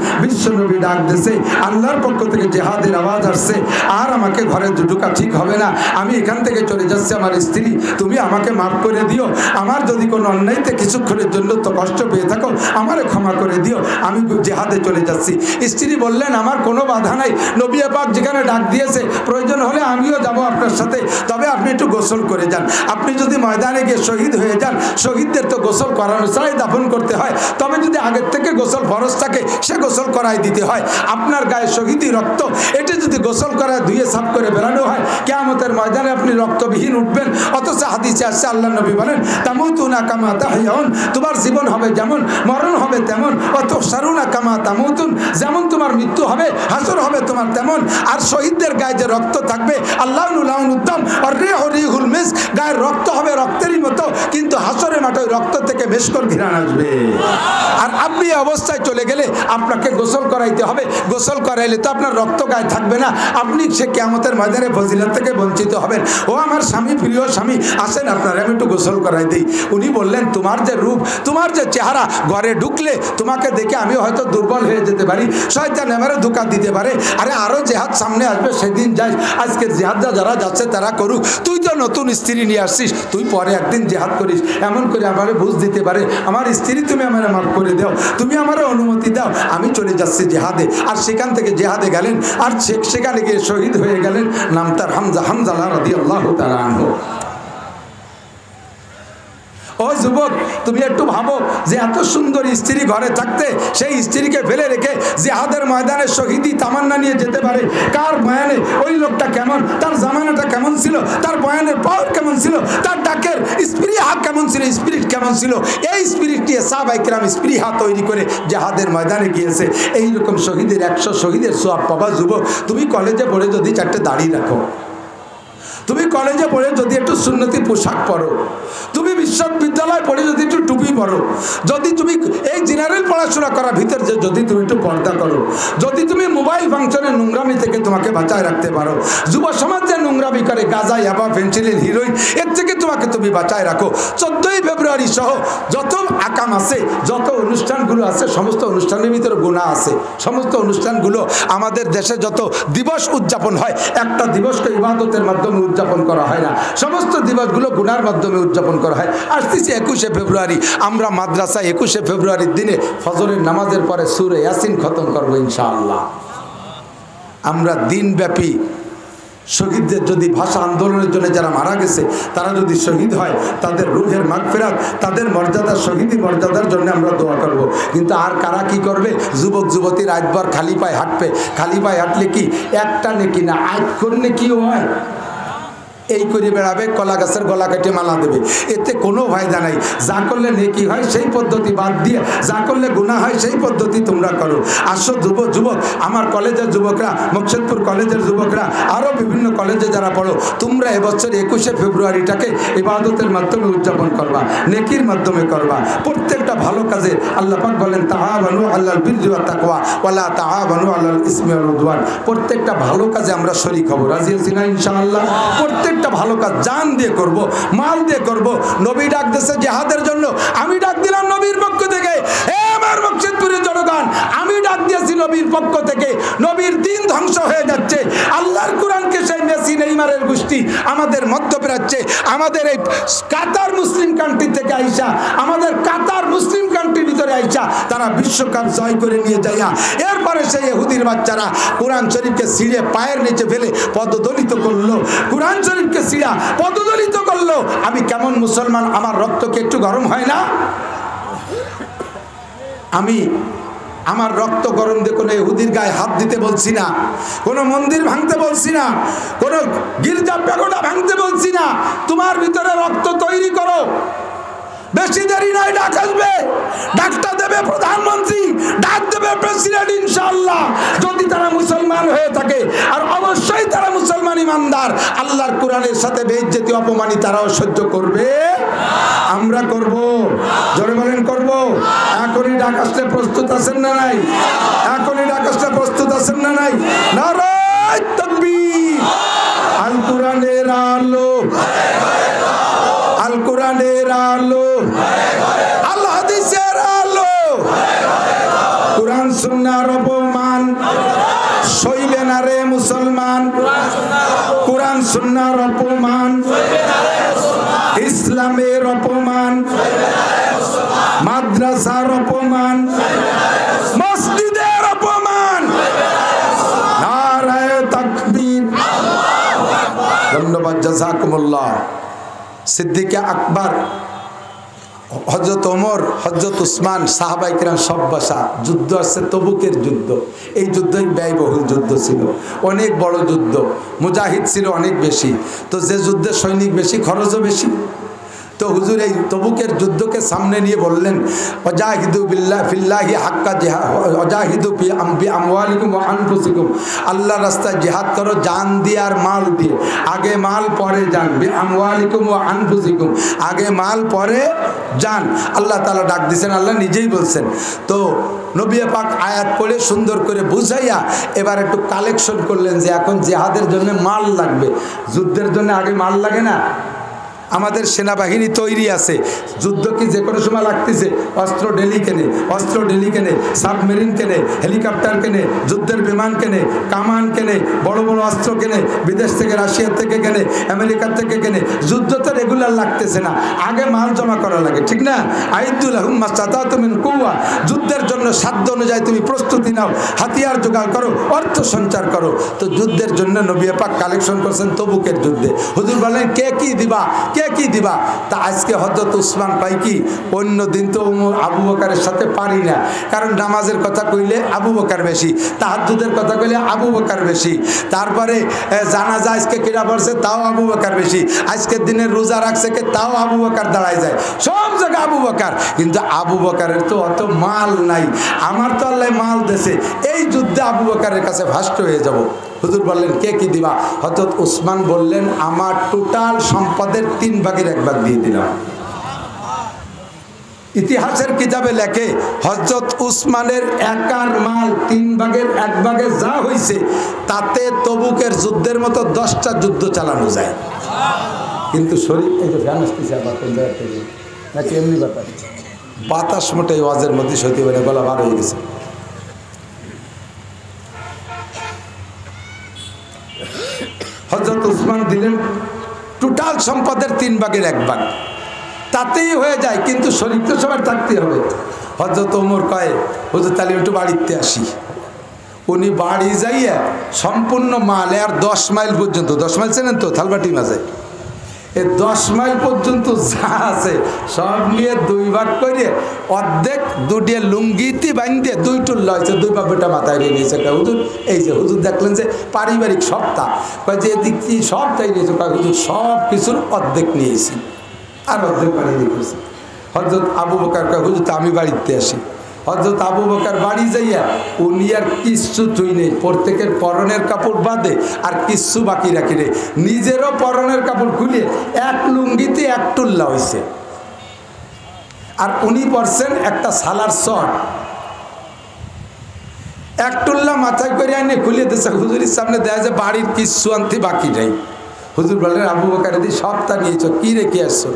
নবী ডাক দিয়েছে, আল্লাহর পক্ষ থেকে জিহাদের আওয়াজ আসছে, আর আমাকে ঘরে ঢোকা ঠিক হবে না, আমি এখান থেকে চলে যাচ্ছি। আমার স্ত্রী, তুমি আমাকে মাফ করে দিও, আমার যদি কোনো অন্যায়তে কিছুক্ষণের জন্য তো কষ্ট পেয়ে থাকো আমারে ক্ষমা করে দিও, আমি জিহাদে চলে যাচ্ছি। স্ত্রী বললেন, আমার কোনো বাধা নাই, নবী পাক যেখানে ডাক দিয়েছে প্রয়োজন হলে আমিও যাব আপনার সাথে, তবে আপনি একটু গোসল করে যান। আপনি যদি ময়দানে গিয়ে শহীদ হয়ে যান, শহীদদের তো গোসল করানো ছাড়াই দাফন করতে হয়, তবে যদি আগের থেকে গোসল ফরজ থাকে সে গোসল করাই দিতে হয়। আপনার গায়ে শহীদি রক্ত, এটা যদি গোসল করা ধুয়ে সাফ করে বেরানো হয়, কিয়ামতের ময়দানে আপনি রক্তবিহীন উঠবেন। অথচ হাদিসে আসছে, আল্লাহ নবী বলেন, তামুতুনা কামা তাহইয়াউন, তোমার জীবন হবে যেমন, মরণ হবে তেমন। অতুহশারুনা কামা তামুতুন, যেমন তোমার মৃত্যু হবে হাসর হবে তোমার তেমন। আর শহীদদের গায়ে যে রক্ত থাকবে, আল্লাহু লাউনুদ্দাম আর রিহু রিহুল মিস, গায়ের রক্ত হবে রক্তেরই মতো, কিন্তু হাসরের মাঠে ওই রক্ত থেকে মেশকর ঘিরান আসবে। আর আপনি অবস্থায় চলে গেলে আপনাকে গোসল করাইতে হবে, গোসল করাইলে তো আপনার রক্ত গায়ে থাকবে না, আপনি সে কিয়ামতের ময়দানে ফজিলত থেকে বঞ্চিত হবেন। ও আমার স্বামী, প্রিয় স্বামী, আসেন আপনারা আমি একটু গোসল করাই দিই। উনি বললেন, তোমার যে রূপ, তোমার যে চেহারা, ঘরে ঢুকলে তোমাকে দেখে আমি হয়তো দুর্বল হয়ে যেতে পারি, শয়তান এবারে ধোঁকা দিতে পারে। আরে আরো জেহাদ সামনে আসবে, সেদিন যাই, আজকের জেহাদ যারা যাচ্ছে তারা করুক, তুই তো নতুন স্ত্রী নিয়ে আসছিস, তুই পরে একদিন জেহাদ করিস, এমন করে আমারে বুঝ দিতে পারে। আমার স্ত্রী তুমি আমার মাফ করে দাও, তুমি আমার অনুমতি দাও, আমি চলে যাচ্ছি জেহাদে। আর সেখান থেকে জেহাদে গেলেন, আর সেখানে গিয়ে শহীদ হয়ে গেলেন। নাম তার হামজালা রাদিয়াল্লাহু তাআলা আনহু। ও যুবক, তুমি একটু ভাবো যে এত সুন্দর স্ত্রী ঘরে থাকতে সেই স্ত্রীকে ফেলে রেখে জিহাদের ময়দানে শহীদি তামান্না নিয়ে যেতে পারে। কার বয়ানে ওই লোকটা কেমন, তার জামানাটা কেমন ছিল, তার বয়ানের পাওয়ার কেমন ছিল, তার ডাকের স্পৃহা কেমন ছিল, স্পিরিট কেমন ছিল। এই স্পিরিট দিয়ে সাহাবায়ে কেরাম স্পৃহা তৈরি করে জিহাদের ময়দানে গিয়েছে। এইরকম শহীদের 100 শহীদের সওয়াব পাবা। যুবক, তুমি কলেজে পড়ে যদি 4টে দাড়ি রাখো, তুমি কলেজে পড়ে যদি একটু সুন্নতি পোশাক পরো, তুমি বিশ্ববিদ্যালয় পড়ে যদি একটু টুপি পরো, যদি তুমি এই জেনারেল পড়াশোনা করার ভিতর যে যদি তুমি একটু পর্দা করো, যদি তুমি মোবাইল ফাংশনের নোংরামি থেকে তোমাকে বাঁচায় রাখতে পারো, যুব সমাজ যে নোংরামি করে গাঁজা, ইয়াবা, ফেন্সিডিল, হিরোইন, এর থেকে তোমাকে বাঁচায় রাখো। 14ই ফেব্রুয়ারি সহ যত আকাম আছে, যত অনুষ্ঠানগুলো আছে, সমস্ত অনুষ্ঠানের ভিতরে গুনাহ আছে। সমস্ত অনুষ্ঠানগুলো আমাদের দেশে যত দিবস উদযাপন হয়, একটা দিবসকে ইবাদতের মাধ্যমে উদযাপন করা হয় না, সমস্ত দিবসগুলো গুনার মাধ্যমে উদযাপন করা হয়। আসতেছি 21শে ফেব্রুয়ারি, আমরা মাদ্রাসায় 21শে ফেব্রুয়ারির দিনে ফজরের নামাজের পরে সূরা ইয়াসিন খতম করবো ইনশাআল্লাহ। আমরা দিনব্যাপী শহীদদের যদি ভাষা আন্দোলনের জন্য যারা মারা গেছে তারা যদি শহীদ হয়, তাদের রুহের মাগফিরাত, তাদের মর্যাদা, শহীদি মর্যাদার জন্য আমরা দোয়া করব। কিন্তু আর কারা কি করবে? যুবক যুবতী রাতভর খালি পায়ে হাঁটবে। খালি পায়ে হাঁটলে কি একটা নেকি না, আজ করলে কি হয়? এই করে বেড়াবে, কলা গাছের গলা কেটে মালা দেবে, এতে কোনো ফায়দা নাই। যা করলে নেকি হয় সেই পদ্ধতি বাদ দিয়ে যা করলে গুনাহ হয় সেই পদ্ধতি তোমরা করো। আসো যুবক, আমার কলেজের যুবকরা, মুকসেদপুর কলেজের যুবকরা, আরও বিভিন্ন কলেজে যারা পড়ো, তোমরা এবছর 21শে ফেব্রুয়ারিটাকে ইবাদতের মাধ্যমে উদযাপন করবা, নেকির মাধ্যমে করবা। প্রত্যেকটা ভালো কাজে আল্লাহ পাক বলেন তাআওয়ানু আলাল বিররি ওয়াত তাকওয়া ওয়ালা তাআওয়ানু আলাল ইসমি ওয়াল উদওয়ান। প্রত্যেকটা ভালো কাজে আমরা শরীক হব, রাজি আছি না ইনশাআল্লাহ? প্রত্যেকটা ভালো কাজ জান দিয়ে করব, মাল দিয়ে করব। নবী ডাক দিয়েছে জিহাদের জন্য, আমি ডাক দিলাম নবীর পক্ষ থেকে। হে আমার মুকসেদপুরের জনগণ, আমি ডাক দিয়েছি নবীর পক্ষ থেকে। নবীর দিন ধ্বংস হয়ে যাচ্ছে, আল্লাহর কোরআনকে সেই মেসি নেইমারের গোষ্ঠী আমাদের মধ্যপ্রাচ্যে, আমাদের এই কাতার মুসলিম কান্ট্রি থেকে আইসা, আমাদের কাতার মুসলিম কান্ট্রির ভিতরে আইসা তারা বিশ্বকাপ জয় করে নিয়ে যাইয়া এরপরে সেই ইহুদির বাচ্চারা কোরআন শরীফকে ছিঁড়ে পায়ের নিচে ফেলে পদদলিত করলো। কোরআন শরীফকে ছিঁড়া পদদলিত করলো। আমি কেমন মুসলমান, আমার রক্তকে একটু গরম হয় না? আমার রক্ত গরম দিয়ে কোনো ইহুদির গায়ে হাত দিতে বলছি না, কোনো মন্দির ভাঙতে বলছি না, কোনো গির্জা পেগোডা ভাঙতে বলছি না। তোমার ভিতরে রক্ত তৈরি করো, বেশি দেরি নয়, ডাক আসবে, ডাকটা দেবে প্রধানমন্ত্রী, ডাক দেবে প্রেসিডেন্ট ইনশাআল্লাহ, যদি তারা মুসলমান হয়ে থাকে। আর অবশ্যই তারা মুসলমান ইমানদার, আল্লাহর কোরআনের সাথে বেইজ্জতি অপমানি তারাও সহ্য করবে, আমরা করব। জোরে বলেন করব। এখনই ডাক আসলে প্রস্তুত আছেন না নাই? এখনই ডাক আসলে প্রস্তুত আছেন না নাই? নারায়ে তাকবীর। আল কোরআনের আলো, আল কোরআনের আলো, আল হাদিসের আলো। কোরআন সুন্নাহর অপমান সইবে না রে মুসলমান, কোরআন সুন্নাহর অপমান, ইসলামের অপমান, মাদ্রাসার অপমান, মসজিদের অপমান। নারায়ে তাকবীর। ধন্যবাদ, জাযাকুমুল্লাহ। সিদ্দিকে আকবর, হযরত ওমর, হযরত উসমান, সাহাবায়ে কিরাম সব বসা। যুদ্ধ আসছে তবুকের যুদ্ধ। এই যুদ্ধই ব্যয়বহুল যুদ্ধ ছিল, অনেক বড় যুদ্ধ, মুজাহিদ ছিল অনেক বেশি। তো যে যুদ্ধে সৈনিক বেশি, খরচও বেশি। তো হুজুর এই তবুকের যুদ্ধকে সামনে নিয়ে বললেন, ওয়াজাহিদু বিল্লাহি ফিল্লাহি হাক্কা জিহাদ, ওয়াজাহিদু বি আমওয়ালিকুম ওয়া আনফুসিকুম। আল্লাহর রাস্তায় জিহাদ করো জান দিয়ে আর মাল দিয়ে। আগে মাল পরে জান, বি আমওয়ালিকুম ওয়া আনফুসিকুম, আগে মাল পরে জান। আল্লাহ তাআলা ডাক দিয়েছেন, আল্লাহ নিজেই বলছেন। তো নবী পাক আয়াত পড়ে সুন্দর করে বুঝাইয়া এবার একটু কালেকশন করলেন যে এখন জিহাদের জন্য মাল লাগবে। যুদ্ধের জন্য আগে মাল লাগে না? আমাদের সেনাবাহিনী তৈরি আছে, যুদ্ধ কি যে কোনো সময় লাগতেছে। অস্ত্র ডেলি কেনে, সাবমেরিন কেনে, হেলিকপ্টার কেনে, যুদ্ধের বিমান কেনে, কামান কেনে, বড় বড় অস্ত্র কেনে, বিদেশ থেকে, রাশিয়ার থেকে কেনে, আমেরিকার থেকে কেনে। যুদ্ধ তো রেগুলার লাগতেছে না, আগে মাল জমা করা লাগে, ঠিক না? আইদুল লাহুম মাসতাতাতুম মিন কুওয়া, যুদ্ধের জন্য সাধ্য অনুযায়ী তুমি প্রস্তুতি নাও, হাতিয়ার জোগাড় করো, অর্থ সঞ্চার করো। তো যুদ্ধের জন্য নবী পাক কালেকশন করছেন তবুকের যুদ্ধে। হুজুর বলেন কে কি দিবা, কে কি দিবা? তা আজকে হযরত উসমান পাই কি, অন্য দিন তো আবু বকরের সাথে পারি না, কারণ নামাজের কথা কইলে আবু বকর বেশি, তাহাজ্জুদের কথা কইলে আবু বকর বেশি, তারপরে জানাজা আজকে কিরা পড়ছে তাও আবু বকর বেশি, আজকের দিনে রোজা রাখছে কে তাও আবু বকর দাঁড়ায় যায়, সব জায়গায় আবু বকর। কিন্তু আবু বকরের তো অত মাল নাই, আমার তো আল্লাহ মাল দেশে, এই যুদ্ধে আবু বকরের কাছে ভাষ্ট হয়ে যাব। হুজুর বললেন কে কি দিবা? হযরত উসমান বললেন আমার টোটাল সম্পদের 3 ভাগের 1 ভাগ দিয়ে দিলাম। ইতিহাসের কিতাবে লেখে হযরত উসমানের একার মাল 3 ভাগের 1 ভাগে যা হইছে তাতে তবুকের যুদ্ধের মতো 10টা যুদ্ধ চালানো যায়। কিন্তু শরীর এই তো ফ্যান আসতেছে আবার কোন জায়গা থেকে নাকি এমনি ব্যাপার, বাতাস মোটেই ওয়াজের মধ্যে সত্যি বলে গলা বার হয়ে গেছে। হযরত উসমান দিলেন টোটাল সম্পদের 3 ভাগের 1 ভাগ, তাতেই হয়ে যায়, কিন্তু শরীর তো সবার থাকতে হবে। হযরত ওমর কয় হুজুর তাহলে একটু বাড়িতে আসি। উনি বাড়ি যাইয়া সম্পূর্ণ মাল আর 10 মাইল পর্যন্ত, 10 মাইল চেনেন তো থালবাটি মাঝে, এই 10 মাইল পর্যন্ত যা আছে সব নিয়ে 2 ভাগ করে অর্ধেক দুটিয়ে লুঙ্গিতে বাঁধতে 2 টুল্লা হয়েছে, 2 বাপটা মাথায় নিয়ে নিয়েছে। হুজুর এই যে হুজুর দেখলেন যে পারিবারিক সপ্তাহ, যে এদিক দিয়ে সব তাই নিয়েছে, হুজুর সব কিছুর অর্ধেক নিয়েছি আর অর্ধেক বাড়ি রেখেছি। হযরত আবু বকর কয় হুজুর তো আমি বাড়িতে আসি। হযরত আবু বকর বাড়ি যাইয়া উনি আর কিচ্ছু থুই নেই, প্রত্যেকের পরনের কাপড় বাঁধে আর কিচ্ছু বাকি রাখি নেই, নিজেরও পরনের কাপড় খুলে 1 লুঙ্গিতে 1 টুল্লা হয়েছে। আর উনি পরছেন একটা সালার শর্ট, 1 টুল্লা মাথায় করে আনে খুলে দিয়েছে। হুজুরের সামনে দেয়া যে বাড়ির কিচ্ছু আনতে বাকি নেই। হুজুর বললেন আবু বকর দি সবটা নিয়েছো, কি রেখে আসছো?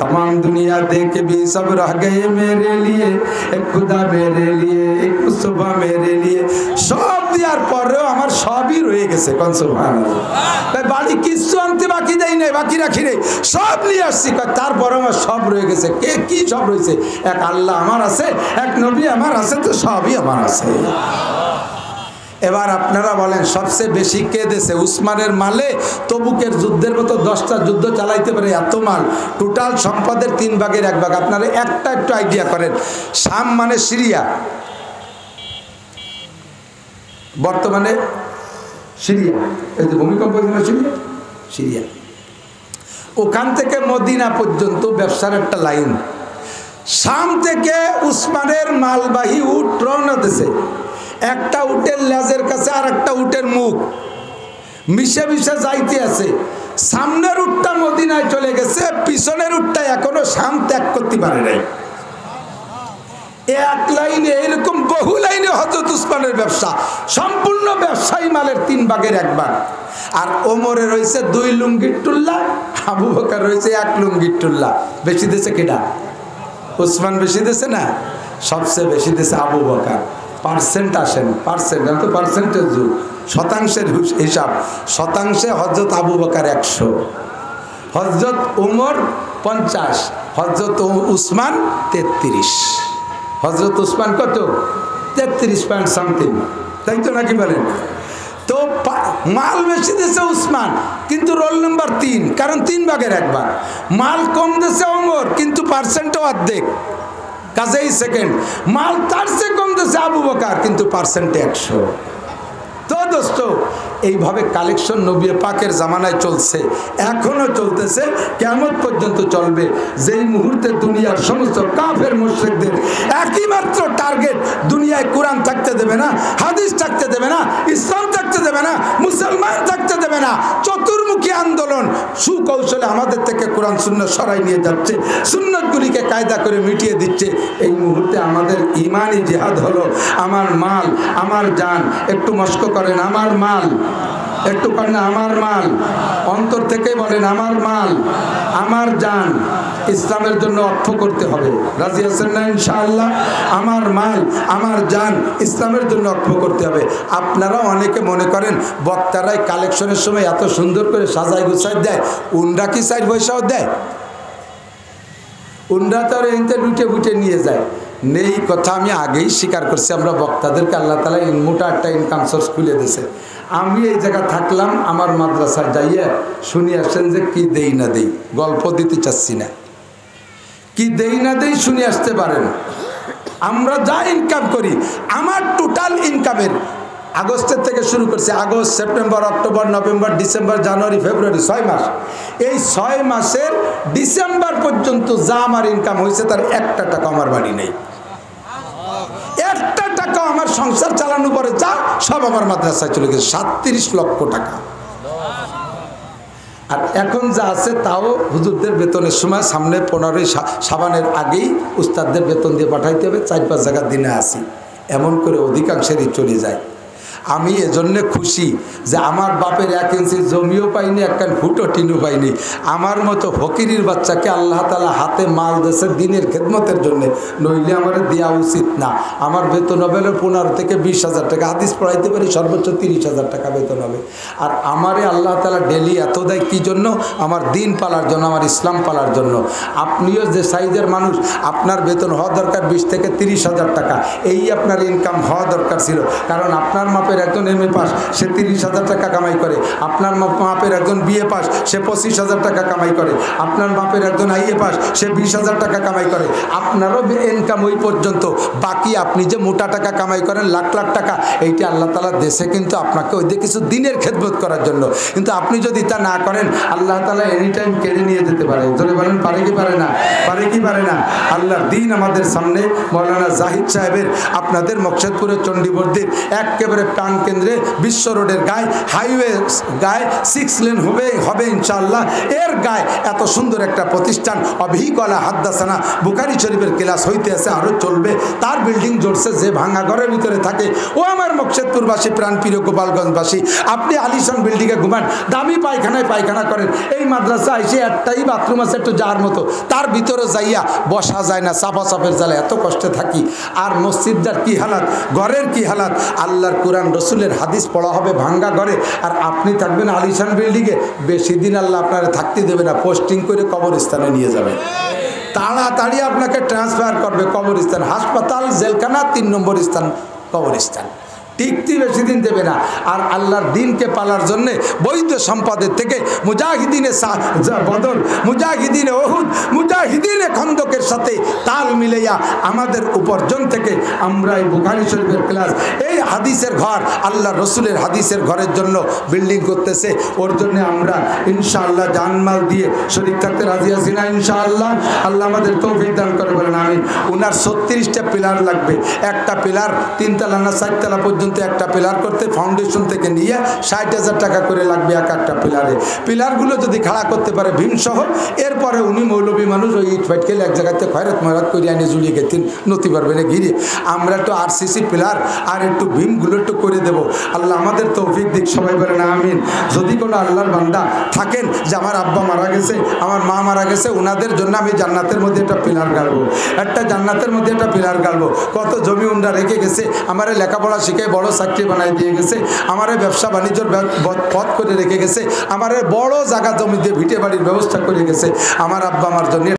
तमाम दुनिया देख भी सब रह गए मेरे लिए, एक खुदा मेरे लिए, एक सुबह मेरे लिए। सब दियार পরেও আমার সবই রয়ে গেছে, কোন সুবহানাল্লাহ। তাই বাড়ি কিছু আনতে বাকি দেই নাই, বাকি রাখি নাই, সব নিয়ে আসছি। তারপরে আমার সব রয়ে গেছে। কে কি সব রয়েছে? এক আল্লাহ আমার আছে, এক নবী আমার আছে, তো সবই আমার আছে। এবার আপনারা বলেন সবচেয়ে বেশি কে দেশে? উসমানের মালে তবুকের যুদ্ধের মতো 10টা যুদ্ধ চালাইতে পারে, এত মাল। টোটাল সম্পদের 3 ভাগের 1 ভাগ। আপনারা একটা একটু আইডিয়া করেন। শাম মানে সিরিয়া, বর্তমানে সিরিয়া, এই যে ভূমিকম্প সিরিয়া, সিরিয়া, ওখান থেকে মদিনা পর্যন্ত ব্যবসার একটা লাইন। শাম থেকে উসমানের মালবাহী উট রওনা দিছে, একটা উটের লেজের কাছে আর একটা উটের মুখ মিশে মিশে যাইতে আছে। সামনের উটটা মদিনায় চলে গেছে, পিছনের উটটা এখনো শাম ত্যাগ করতে পারে নাই। এক লাইনে এরকম বহু লাইনে হযরত উসমানের ব্যবসা, সম্পূর্ণ ব্যবসায়ী মালের 3 ভাগের 1 ভাগ। আর ওমরে রয়েছে 2 লুঙ্গির টুল্লা, আবু বকর রয়েছে 1 লুঙ্গির টুল্লা। বেশি দেশে কেডা? উসমান বেশি দেশে না, সবচেয়ে বেশি দেশে আবু বকর। পার্সেন্ট আসেন, পার্সেন্ট, আমি তো পার্সেন্টের যুগ, শতাংশের হিসাব। শতাংশে হযরত আবু বকর 100, হযরত ওমর 50, হযরত উসমান 33। হযরত উসমান কত? 33 পয়েন্ট সামথিং, তাই তো নাকি বলেন? তো মাল বেশি দিয়েছে উসমান, কিন্তু রোল নাম্বার 3, কারণ 3 ভাগের 1 ভাগ। মাল কম দিয়েছে ওমর, কিন্তু পার্সেন্টও অর্ধেক, কাজেই সেকেন্ড। মাল তার চেয়ে কম দিয়েছে আবু বকর, কিন্তু পার্সেন্টে 100। তো দোস্ত, এইভাবে কালেকশন নবী পাকের জামানায় চলছে, এখনো চলতেছে, কিয়ামত পর্যন্ত চলবে। যেই মুহূর্তে দুনিয়ার সমস্ত কাফের মুশরিকদের একই মাত্র টার্গেট, দুনিয়ায় কোরআন থাকতে দেবে না, হাদিস থাকতে দেবে না, ইসলাম থাকতে দেবে না, মুসলমান থাকতে দেবে না, চতুর্মুখী আন্দোলন সুকৌশলে আমাদের থেকে কোরআন সুন্নাত সরাই নিয়ে যাচ্ছে, সুন্নতগুলিকে কায়দা করে মিটিয়ে দিচ্ছে। এই মুহূর্তে আমাদের ইমানি জিহাদ হলো আমার মাল, আমার জান। একটু মস্ক করেন, আমার মাল, একটু করেন আমার মাল, অন্তর থেকে বলেন আমার মাল, আমার জান ইসলামের জন্য অর্থ করতে হবে। রাজি আছেন না ইনশাআল্লাহ? আমার মাল, আমার জান ইসলামের জন্য অর্থ করতে হবে। আপনারা অনেকে মনে করেন বক্তারাই কালেকশনের সময় এত সুন্দর করে সাজাই গুছাই দেয়, উনরা কি 4 পয়সাও দেয়? উনরা তো আর এনতে লুটে বুটে নিয়ে যায়। নেই কথা আমি আগেই স্বীকার করছি, আমরা বক্তাদেরকে আল্লাহ তাআলা মোটা একটা ইনকাম সোর্স খুলে দিয়েছে। আমি এই জায়গা থাকলাম, আমার মাদ্রাসায় যাইয়া শুনি আসেন যে কি দেই না দেই, গল্প দিতে চাচ্ছি না, কি দেই না দেই শুনে আসতে পারেন। আমরা যা ইনকাম করি, আমার টোটাল ইনকামের আগস্টের থেকে শুরু করছি, August, September, October, November, December, January, February, 6 মাস। এই 6 মাসের ডিসেম্বর পর্যন্ত যা আমার ইনকাম হয়েছে তার 1টা টাকা আমার বাড়ি নেই, 1টা টাকা আমার সংসার চালানো পরে যা সব আমার মাদ্রাসায় চলে গেছে, 37 লক্ষ টাকা। আর এখন যা আছে তাও হুজুরদের বেতনের সময় সামনে 15ই শাবানের আগেই উস্তাদদের বেতন দিয়ে পাঠাইতে হবে, 4-5 জায়গার দিনে আসি, এমন করে অধিকাংশেরই চলে যায়। আমি এজন্য খুশি যে আমার বাপের 1 ইঞ্চি জমিও পাইনি, একখান ফুটো টিনও পাইনি। আমার মতো ফকিরির বাচ্চাকে আল্লাহ তাআলা হাতে মাল দিয়েছে দিনের খেদমতের জন্য, নইলে আমার দেওয়া উচিত না। আমার বেতন হবে 15 থেকে 20,000 টাকা, হাদিস পড়াইতে পারি সর্বোচ্চ 30,000 টাকা বেতন হবে। আর আমারে আল্লাহ তাআলা ডেলি এত দেয় কী জন্য? আমার দিন পালার জন্য, আমার ইসলাম পালার জন্য। আপনিও যে সাইজের মানুষ, আপনার বেতন হওয়া দরকার 20 থেকে 30,000 টাকা, এই আপনার ইনকাম হওয়া দরকার ছিল। কারণ আপনার মাপের একজন MA পাস, সে 30,000 টাকা কামাই করে। আপনার মাপের একজন BA পাস, সে 25,000 টাকা কামাই করে। আপনার মাপের একজন IA পাস, সে 20,000 টাকা কামাই করে। আপনারও ইনকাম ওই পর্যন্ত, বাকি আপনি যে মোটা টাকা কামাই করেন লাখ লাখ টাকা, এইটা আল্লাহ তাআলা দেশে কিন্তু আপনাকে ওই দিয়ে কিছু দিনের খেদমত করার জন্য। কিন্তু আপনি যদি তা না করেন, আল্লাহ তাআলা এনি টাইম কেড়ে নিয়ে যেতে পারে। জোরে বলেন পারে কি পারে না? পারে কি পারে না? আল্লাহর দিন আমাদের সামনে মৌলানা জাহিদ সাহেবের আপনাদের মকসদপুরের চণ্ডীবর্দির একেবারে প্রাণ কেন্দ্রে বিশ্ব রোডের গায়ে, হাইওয়ে গায়ে 6 লেন হবে ইনশাআল্লাহ। এর গায়ে এত সুন্দর একটা প্রতিষ্ঠান, অভিকলা হাদ্দাসানা বুখারী শরীফের ক্লাস হইতে আছে, আরও চলবে। তার বিল্ডিং জড়ছে, যে ভাঙা ঘরের ভিতরে থাকে। ও আমার মকসদপুরবাসী, প্রাণপ্রিয় গোপালগঞ্জবাসী, আপনি আলিশান বিল্ডিংয়ে ঘুমান, দামি পায়খানায় পায়খানা করেন। এই মাদ্রাসা এসে একটাই বাথরুম আছে একটু যার মতো, তার ভিতরে যাইয়া বসা যায় না, চাপা চাপের জ্বালা এত কষ্টে থাকি। আর মসজিদটার কি হালাত, ঘরের কি হালাত। আল্লাহর কোরআন রসুলের হাদিস পড়া হবে ভাঙ্গা ঘরে, আর আপনি থাকবেন আলিশান বিল্ডিংয়ে। বেশি দিন আল্লাহ আপনারা থাকতে দেবে না, পোস্টিং করে কবরস্থানে নিয়ে যাবে। তাড়াতাড়ি আপনাকে ট্রান্সফার করবে কবরস্থান, হাসপাতাল, জেলখানা, 3 নম্বর স্থান কবরস্থান। টিকতে বেশি দিন দেবে না। আর আল্লাহর দিনকে পালার জন্যে বৈধ সম্পদের থেকে মুজাহিদিনে বদর, মুজাহিদিনে ওহুদ, মুজাহিদিনে খন্দকের সাথে তাল মিলাইয়া আমাদের উপার্জন থেকে আমরা এই বুখারী শরীফের ক্লাস, এই হাদিসের ঘর, আল্লাহ রসুলের হাদিসের ঘরের জন্য বিল্ডিং করতেছে। ওর জন্য আমরা ইনশাআল্লাহ জানমাল দিয়ে শরীক থাকতে রাজি আছি না ইনশাআল্লাহ? আল্লাহ আমাদের তৌফিক দান করে বলেন আমিন। ওনার 36টা পিলার লাগবে। একটা পিলার 3 তলা না 4 তলা পর্যন্ত একটা পিলার করতে ফাউন্ডেশন থেকে নিয়ে 60,000 টাকা করে লাগবে একটা পিলারে। পিলারগুলো যদি খাড়া করতে পারে ভীম সহ, এরপরে উনি মৌলবী মানুষ, ওই ইট ফাইট খেলে এক জায়গাতে খয়রাত ময়রাত করে আনি ঝুলিয়ে গেতেন, নতি পারবে না ঘিরে। আমরা একটু RCC পিলার আর একটু ভীমগুলো একটু করে দেব। আল্লাহ আমাদের তৌফিক দিক, সবাই বলেন আমিন। যদি কোনো আল্লাহর বান্দা থাকেন যে আমার আব্বা মারা গেছে, আমার মা মারা গেছে, ওনাদের জন্য আমি জান্নাতের মধ্যে একটা পিলার গাড়বো, একটা জান্নাতের মধ্যে একটা পিলার গাড়বো। কত জমি উন্ডা রেখে গেছে, আমার লেখাপড়া শিখে বড় চাকরি বানাই দিয়ে গেছে, আমার ব্যবসা বাণিজ্যর পথ করে রেখে গেছে, আমার বড় জায়গা জমি দিয়ে ভিটে বাড়ির ব্যবস্থা করে গেছে। আমার আব্বা আমার জন্য